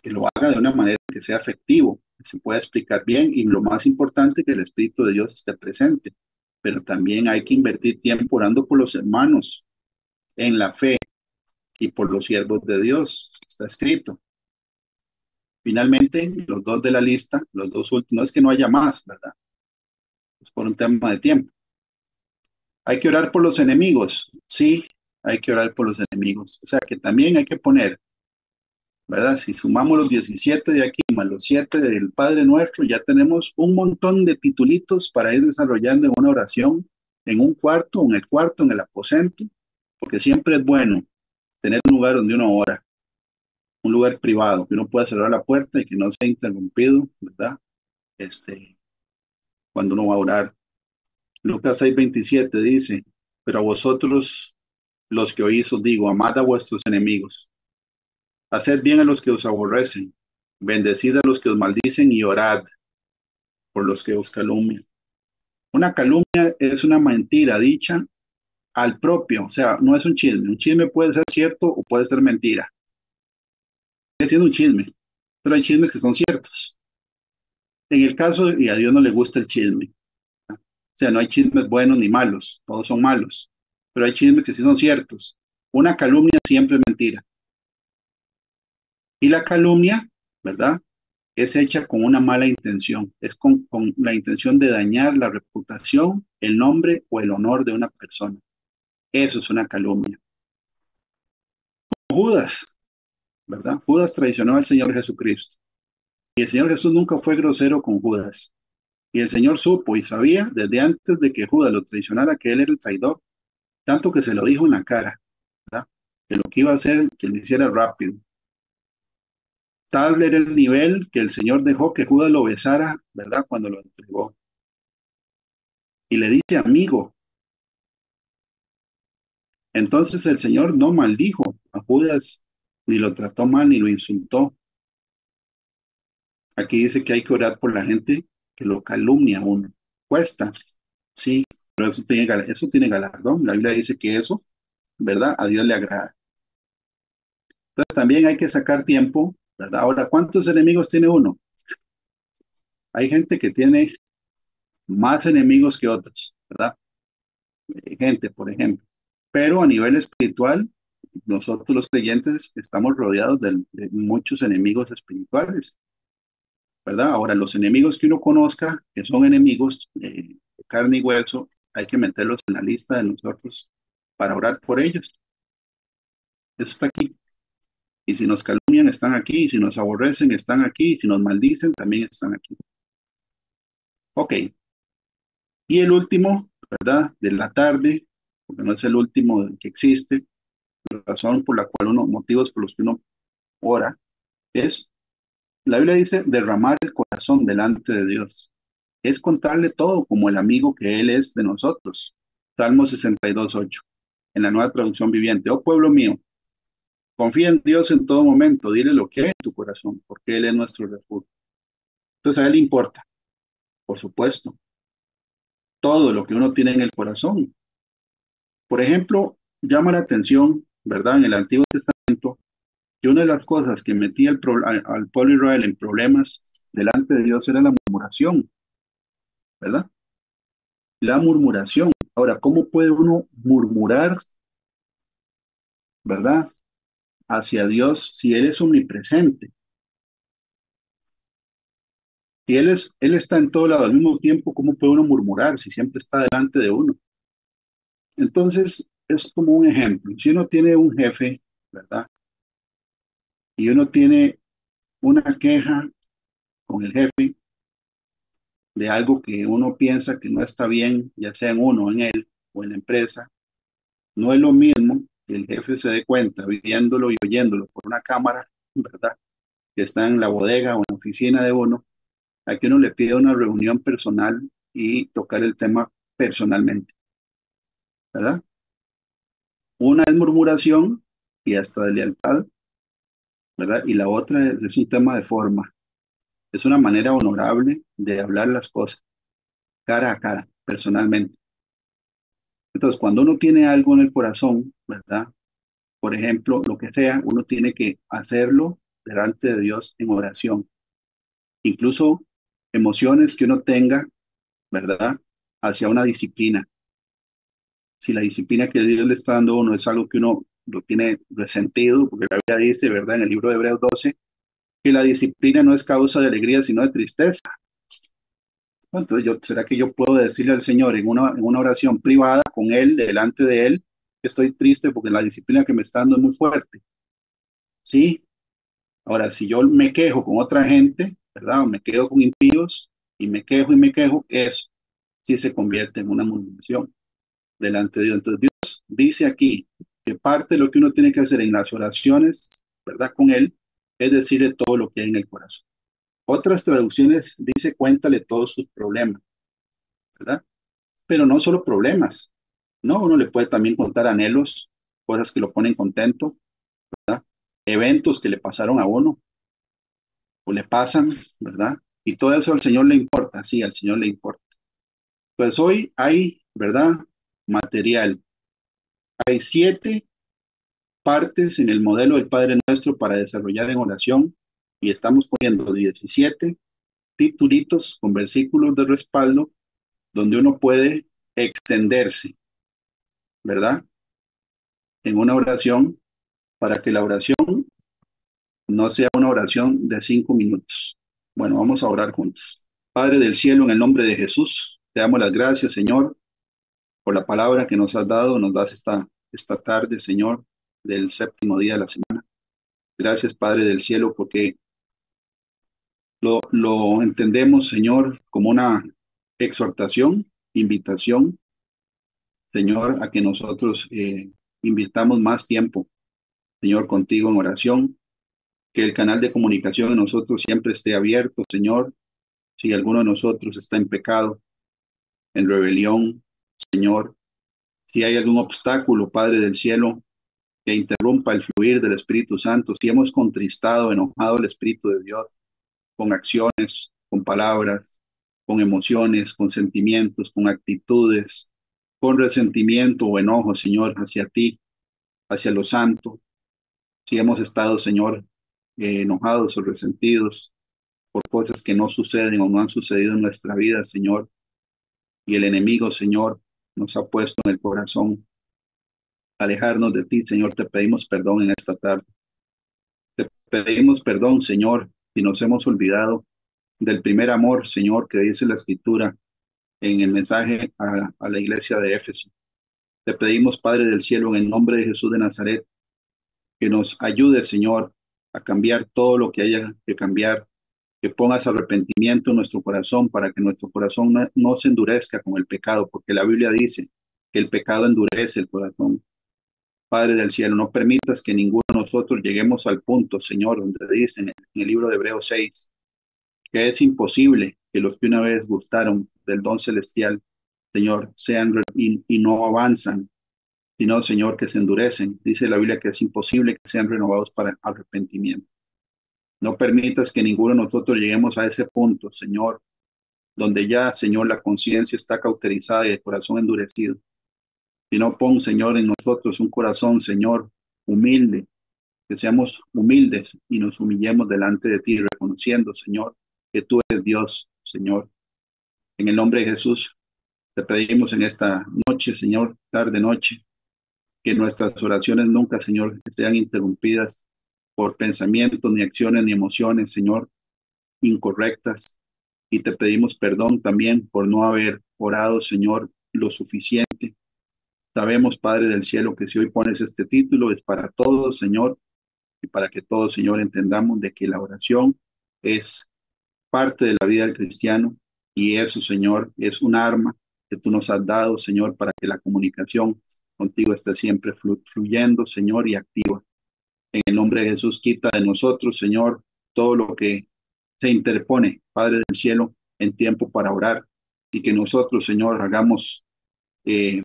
que lo haga de una manera que sea efectivo, que se pueda explicar bien y lo más importante, que el Espíritu de Dios esté presente. Pero también hay que invertir tiempo orando por los hermanos en la fe y por los siervos de Dios. Está escrito. Finalmente, los dos de la lista, los dos últimos, no es que no haya más, ¿verdad? Es por un tema de tiempo. Hay que orar por los enemigos. Sí, hay que orar por los enemigos. O sea que también hay que poner, ¿verdad? Si sumamos los 17 de aquí más los 7 del Padre Nuestro, ya tenemos un montón de titulitos para ir desarrollando en una oración, en un cuarto, en el cuarto, en el aposento, porque siempre es bueno tener un lugar donde uno ora, un lugar privado, que uno pueda cerrar la puerta y que no sea interrumpido, ¿verdad? Cuando uno va a orar. Lucas 6:27 dice, pero a vosotros los que oís os digo, amad a vuestros enemigos, haced bien a los que os aborrecen, bendecid a los que os maldicen y orad por los que os calumnian. Una calumnia es una mentira dicha al propio, o sea, no es un chisme. Un chisme puede ser cierto o puede ser mentira. Sigue siendo un chisme, pero hay chismes que son ciertos. En el caso, y a Dios no le gusta el chisme. O sea, no hay chismes buenos ni malos, todos son malos, pero hay chismes que sí son ciertos. Una calumnia siempre es mentira. Y la calumnia, ¿verdad? Es hecha con una mala intención, es con la intención de dañar la reputación, el nombre o el honor de una persona. Eso es una calumnia. Judas, ¿verdad? Judas traicionó al Señor Jesucristo. Y el Señor Jesús nunca fue grosero con Judas. Y el Señor supo y sabía desde antes de que Judas lo traicionara que él era el traidor, tanto que se lo dijo en la cara, ¿verdad? Que lo que iba a hacer, que lo hiciera rápido. Tal era el nivel que el Señor dejó que Judas lo besara, ¿verdad? Cuando lo entregó. Y le dice amigo. Entonces el Señor no maldijo a Judas, ni lo trató mal, ni lo insultó. Aquí dice que hay que orar por la gente que lo calumnia a uno. Cuesta, sí, pero eso tiene galardón. La Biblia dice que eso, ¿verdad? A Dios le agrada. Entonces también hay que sacar tiempo, ¿verdad? Ahora, ¿cuántos enemigos tiene uno? Hay gente que tiene más enemigos que otros, ¿verdad? Gente, por ejemplo. Pero a nivel espiritual, nosotros los creyentes estamos rodeados de muchos enemigos espirituales, ¿verdad? Ahora, los enemigos que uno conozca, que son enemigos de carne y hueso, hay que meterlos en la lista de nosotros para orar por ellos. Eso está aquí. Y si nos calumnian, están aquí. Y si nos aborrecen, están aquí. Y si nos maldicen, también están aquí. Ok. Y el último, ¿verdad? De la tarde, porque no es el último que existe, la razón por la cual uno, motivos por los que uno ora, es, la Biblia dice, derramar el corazón delante de Dios. Es contarle todo como el amigo que Él es de nosotros. Salmo 62:8, en la Nueva Traducción Viviente. Oh pueblo mío, confía en Dios en todo momento, dile lo que hay en tu corazón, porque Él es nuestro refugio. Entonces a Él le importa, por supuesto, todo lo que uno tiene en el corazón. Por ejemplo, llama la atención, ¿verdad? En el Antiguo Testamento, que una de las cosas que metía al pueblo de Israel en problemas delante de Dios era la murmuración, ¿verdad? La murmuración. Ahora, ¿cómo puede uno murmurar, ¿verdad? Hacia Dios si Él es omnipresente? Si él está en todo lado al mismo tiempo, ¿cómo puede uno murmurar si siempre está delante de uno? Entonces, es como un ejemplo. Si uno tiene un jefe, ¿verdad? Y uno tiene una queja con el jefe de algo que uno piensa que no está bien, ya sea en uno, en él o en la empresa, no es lo mismo que el jefe se dé cuenta viéndolo y oyéndolo por una cámara, ¿verdad? Que está en la bodega o en la oficina de uno, a que uno le pida una reunión personal y tocar el tema personalmente, ¿verdad? Una es murmuración y hasta de lealtad, ¿verdad? Y la otra es un tema de forma. Es una manera honorable de hablar las cosas cara a cara, personalmente. Entonces, cuando uno tiene algo en el corazón, ¿verdad? Por ejemplo, lo que sea, uno tiene que hacerlo delante de Dios en oración. Incluso emociones que uno tenga, ¿verdad? Hacia una disciplina. Si la disciplina que Dios le está dando a uno es algo que uno lo tiene resentido, porque la Biblia dice, ¿verdad? En el libro de Hebreos 12, que la disciplina no es causa de alegría, sino de tristeza. Bueno, entonces, ¿será que yo puedo decirle al Señor en una oración privada con Él, delante de Él, que estoy triste porque la disciplina que me está dando es muy fuerte? Sí. Ahora, si yo me quejo con otra gente, ¿verdad? O me quejo con impíos y me quejo, eso sí se convierte en una murmuración delante de Dios. Entonces, Dios dice aquí que parte de lo que uno tiene que hacer en las oraciones, ¿verdad? Con Él, es decirle todo lo que hay en el corazón. Otras traducciones dice cuéntale todos sus problemas, ¿verdad? Pero no solo problemas, ¿no? Uno le puede también contar anhelos, cosas que lo ponen contento, ¿verdad? Eventos que le pasaron a uno o le pasan, ¿verdad? Y todo eso al Señor le importa, sí, al Señor le importa. Pues hoy hay, ¿verdad? Material. Hay 7 partes en el modelo del Padre Nuestro para desarrollar en oración y estamos poniendo 17 titulitos con versículos de respaldo donde uno puede extenderse, ¿verdad? En una oración para que la oración no sea una oración de 5 minutos. Bueno, vamos a orar juntos. Padre del cielo, en el nombre de Jesús, te damos las gracias, Señor, por la palabra que nos has dado, nos das esta tarde, Señor, del séptimo día de la semana. Gracias, Padre del cielo, porque lo entendemos, Señor, como una exhortación, invitación, Señor, a que nosotros invirtamos más tiempo, Señor, contigo en oración, que el canal de comunicación en nosotros siempre esté abierto, Señor. Si alguno de nosotros está en pecado, en rebelión, Señor, si hay algún obstáculo, Padre del cielo, que interrumpa el fluir del Espíritu Santo, si hemos contristado, enojado al Espíritu de Dios con acciones, con palabras, con emociones, con sentimientos, con actitudes, con resentimiento o enojo, Señor, hacia ti, hacia lo santo, si hemos estado, Señor, enojados o resentidos por cosas que no suceden o no han sucedido en nuestra vida, Señor, y el enemigo, Señor, nos ha puesto en el corazón alejarnos de ti, Señor, te pedimos perdón en esta tarde. Te pedimos perdón, Señor, si nos hemos olvidado del primer amor, Señor, que dice la Escritura en el mensaje a la iglesia de Éfeso. Te pedimos, Padre del cielo, en el nombre de Jesús de Nazaret, que nos ayude, Señor, a cambiar todo lo que haya que cambiar, que pongas arrepentimiento en nuestro corazón para que nuestro corazón no se endurezca con el pecado, porque la Biblia dice que el pecado endurece el corazón. Padre del cielo, no permitas que ninguno de nosotros lleguemos al punto, Señor, donde dice en el libro de Hebreos 6, que es imposible que los que una vez gustaron del don celestial, Señor, y no avanzan, sino, Señor, que se endurecen. Dice la Biblia que es imposible que sean renovados para arrepentimiento. No permitas que ninguno de nosotros lleguemos a ese punto, Señor, donde ya, Señor, la conciencia está cauterizada y el corazón endurecido. Sino pon, Señor, en nosotros un corazón, Señor, humilde, que seamos humildes y nos humillemos delante de ti, reconociendo, Señor, que tú eres Dios, Señor. En el nombre de Jesús, te pedimos en esta noche, Señor, tarde noche, que nuestras oraciones nunca, Señor, sean interrumpidas por pensamientos, ni acciones, ni emociones, Señor, incorrectas, y te pedimos perdón también por no haber orado, Señor, lo suficiente. Sabemos, Padre del cielo, que si hoy pones este título es para todos, Señor, y para que todos, Señor, entendamos de que la oración es parte de la vida del cristiano y eso, Señor, es un arma que tú nos has dado, Señor, para que la comunicación contigo esté siempre fluyendo, Señor, y activa. En el nombre de Jesús, quita de nosotros, Señor, todo lo que se interpone, Padre del cielo, en tiempo para orar y que nosotros, Señor, hagamos eh,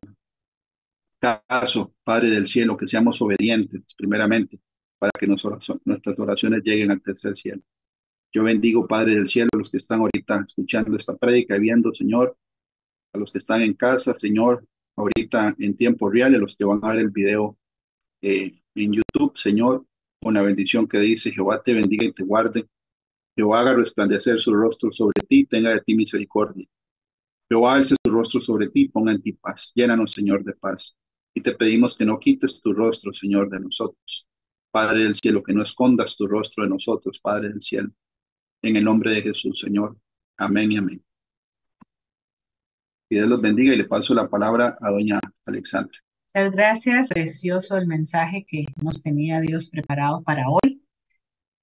caso, Padre del cielo, que seamos obedientes primeramente para que nuestras oraciones lleguen al tercer cielo. Yo bendigo, Padre del cielo, a los que están ahorita escuchando esta prédica y viendo, Señor, a los que están en casa, Señor, ahorita en tiempo real, y a los que van a ver el video en YouTube, Señor, con la bendición que dice: Jehová te bendiga y te guarde. Jehová haga resplandecer su rostro sobre ti, tenga de ti misericordia. Jehová alce su rostro sobre ti, ponga en ti paz. Llénanos, Señor, de paz. Y te pedimos que no quites tu rostro, Señor, de nosotros. Padre del cielo, que no escondas tu rostro de nosotros, Padre del cielo. En el nombre de Jesús, Señor. Amén y amén. Que Dios los bendiga y le paso la palabra a doña Alexandra. Muchas gracias. Precioso el mensaje que nos tenía Dios preparado para hoy.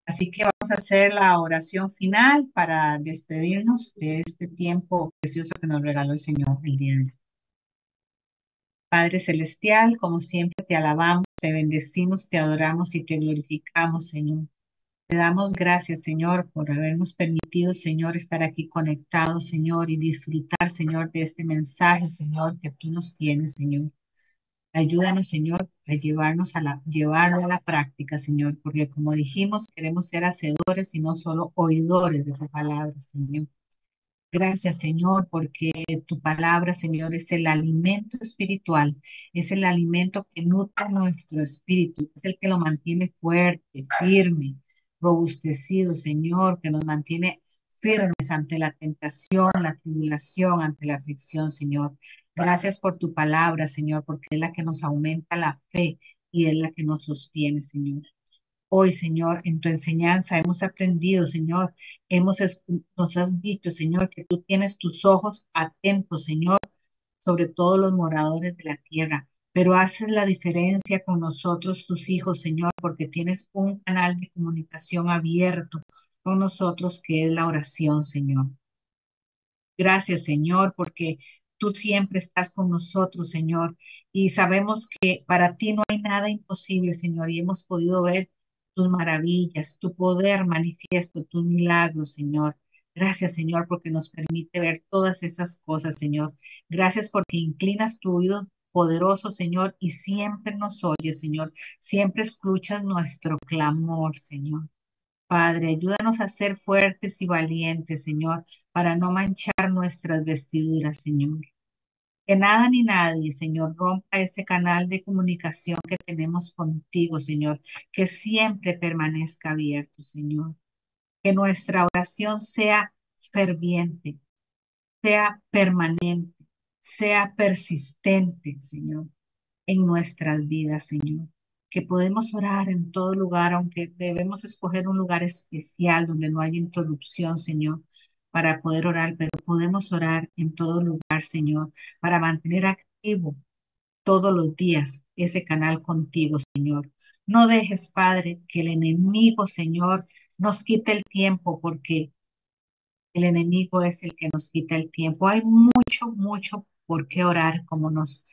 Así que vamos a hacer la oración final para despedirnos de este tiempo precioso que nos regaló el Señor el día de hoy. Padre Celestial, como siempre te alabamos, te bendecimos, te adoramos y te glorificamos, Señor. Te damos gracias, Señor, por habernos permitido, Señor, estar aquí conectados, Señor, y disfrutar, Señor, de este mensaje, Señor, que tú nos tienes, Señor. Ayúdanos, Señor, a llevarlo a la práctica, Señor, porque como dijimos, queremos ser hacedores y no solo oidores de tu palabra, Señor. Gracias, Señor, porque tu palabra, Señor, es el alimento espiritual, es el alimento que nutre nuestro espíritu, es el que lo mantiene fuerte, firme, robustecido, Señor, que nos mantiene firmes ante la tentación, la tribulación, ante la aflicción, Señor. Gracias por tu palabra, Señor, porque es la que nos aumenta la fe y es la que nos sostiene, Señor. Hoy, Señor, en tu enseñanza hemos aprendido, Señor, nos has dicho, Señor, que tú tienes tus ojos atentos, Señor, sobre todos los moradores de la tierra, pero haces la diferencia con nosotros, tus hijos, Señor, porque tienes un canal de comunicación abierto con nosotros, que es la oración, Señor. Gracias, Señor, porque tú siempre estás con nosotros, Señor, y sabemos que para ti no hay nada imposible, Señor, y hemos podido ver tus maravillas, tu poder manifiesto, tus milagros, Señor. Gracias, Señor, porque nos permite ver todas esas cosas, Señor. Gracias porque inclinas tu oído poderoso, Señor, y siempre nos oyes, Señor. Siempre escuchas nuestro clamor, Señor. Padre, ayúdanos a ser fuertes y valientes, Señor, para no manchar nuestras vestiduras, Señor. Que nada ni nadie, Señor, rompa ese canal de comunicación que tenemos contigo, Señor, que siempre permanezca abierto, Señor. Que nuestra oración sea ferviente, sea permanente, sea persistente, Señor, en nuestras vidas, Señor. Que podemos orar en todo lugar, aunque debemos escoger un lugar especial donde no haya interrupción, Señor, para poder orar, pero podemos orar en todo lugar, Señor, para mantener activo todos los días ese canal contigo, Señor. No dejes, Padre, que el enemigo, Señor, nos quite el tiempo, porque el enemigo es el que nos quita el tiempo. Hay mucho, mucho por qué orar, como nos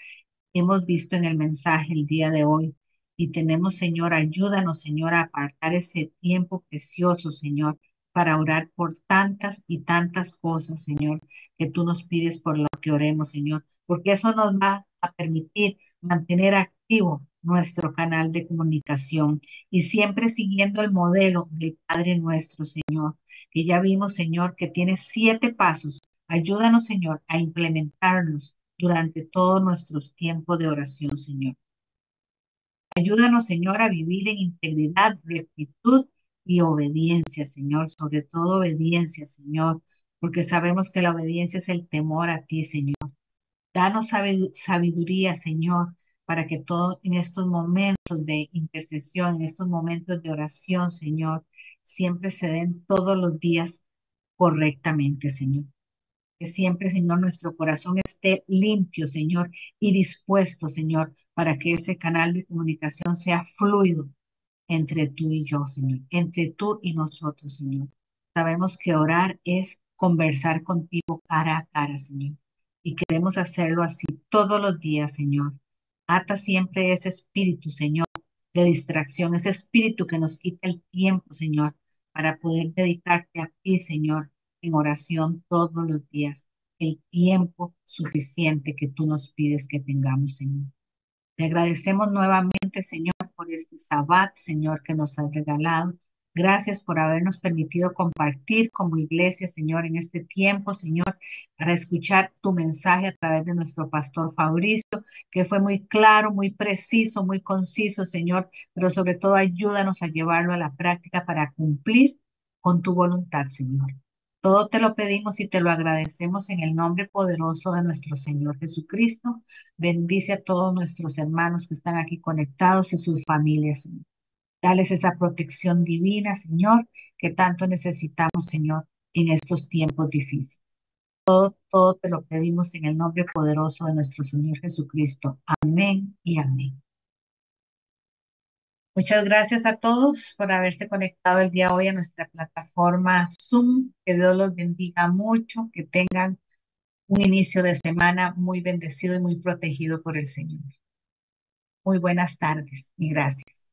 hemos visto en el mensaje el día de hoy. Y tenemos, Señor, ayúdanos, Señor, a apartar ese tiempo precioso, Señor, para orar por tantas y tantas cosas, Señor, que tú nos pides por lo que oremos, Señor, porque eso nos va a permitir mantener activo nuestro canal de comunicación y siempre siguiendo el modelo del Padre nuestro, Señor, que ya vimos, Señor, que tiene 7 pasos. Ayúdanos, Señor, a implementarlos durante todos nuestros tiempos de oración, Señor. Ayúdanos, Señor, a vivir en integridad, rectitud y obediencia, Señor, sobre todo obediencia, Señor, porque sabemos que la obediencia es el temor a ti, Señor. Danos sabiduría, Señor, para que todo en estos momentos de intercesión, en estos momentos de oración, Señor, siempre se den todos los días correctamente, Señor. Que siempre, Señor, nuestro corazón esté limpio, Señor, y dispuesto, Señor, para que ese canal de comunicación sea fluido entre tú y yo, Señor, entre tú y nosotros, Señor. Sabemos que orar es conversar contigo cara a cara, Señor, y queremos hacerlo así todos los días, Señor. Ata siempre ese espíritu, Señor, de distracción, ese espíritu que nos quita el tiempo, Señor, para poder dedicarte a ti, Señor, en oración todos los días, el tiempo suficiente que tú nos pides que tengamos, Señor. Te agradecemos nuevamente, Señor, por este Sabbat, Señor, que nos has regalado. Gracias por habernos permitido compartir como iglesia, Señor, en este tiempo, Señor, para escuchar tu mensaje a través de nuestro pastor Fabricio, que fue muy claro, muy preciso, muy conciso, Señor, pero sobre todo ayúdanos a llevarlo a la práctica para cumplir con tu voluntad, Señor. Todo te lo pedimos y te lo agradecemos en el nombre poderoso de nuestro Señor Jesucristo. Bendice a todos nuestros hermanos que están aquí conectados y sus familias, Señor. Dales esa protección divina, Señor, que tanto necesitamos, Señor, en estos tiempos difíciles. Todo te lo pedimos en el nombre poderoso de nuestro Señor Jesucristo. Amén y amén. Muchas gracias a todos por haberse conectado el día de hoy a nuestra plataforma Zoom. Que Dios los bendiga mucho, que tengan un inicio de semana muy bendecido y muy protegido por el Señor. Muy buenas tardes y gracias.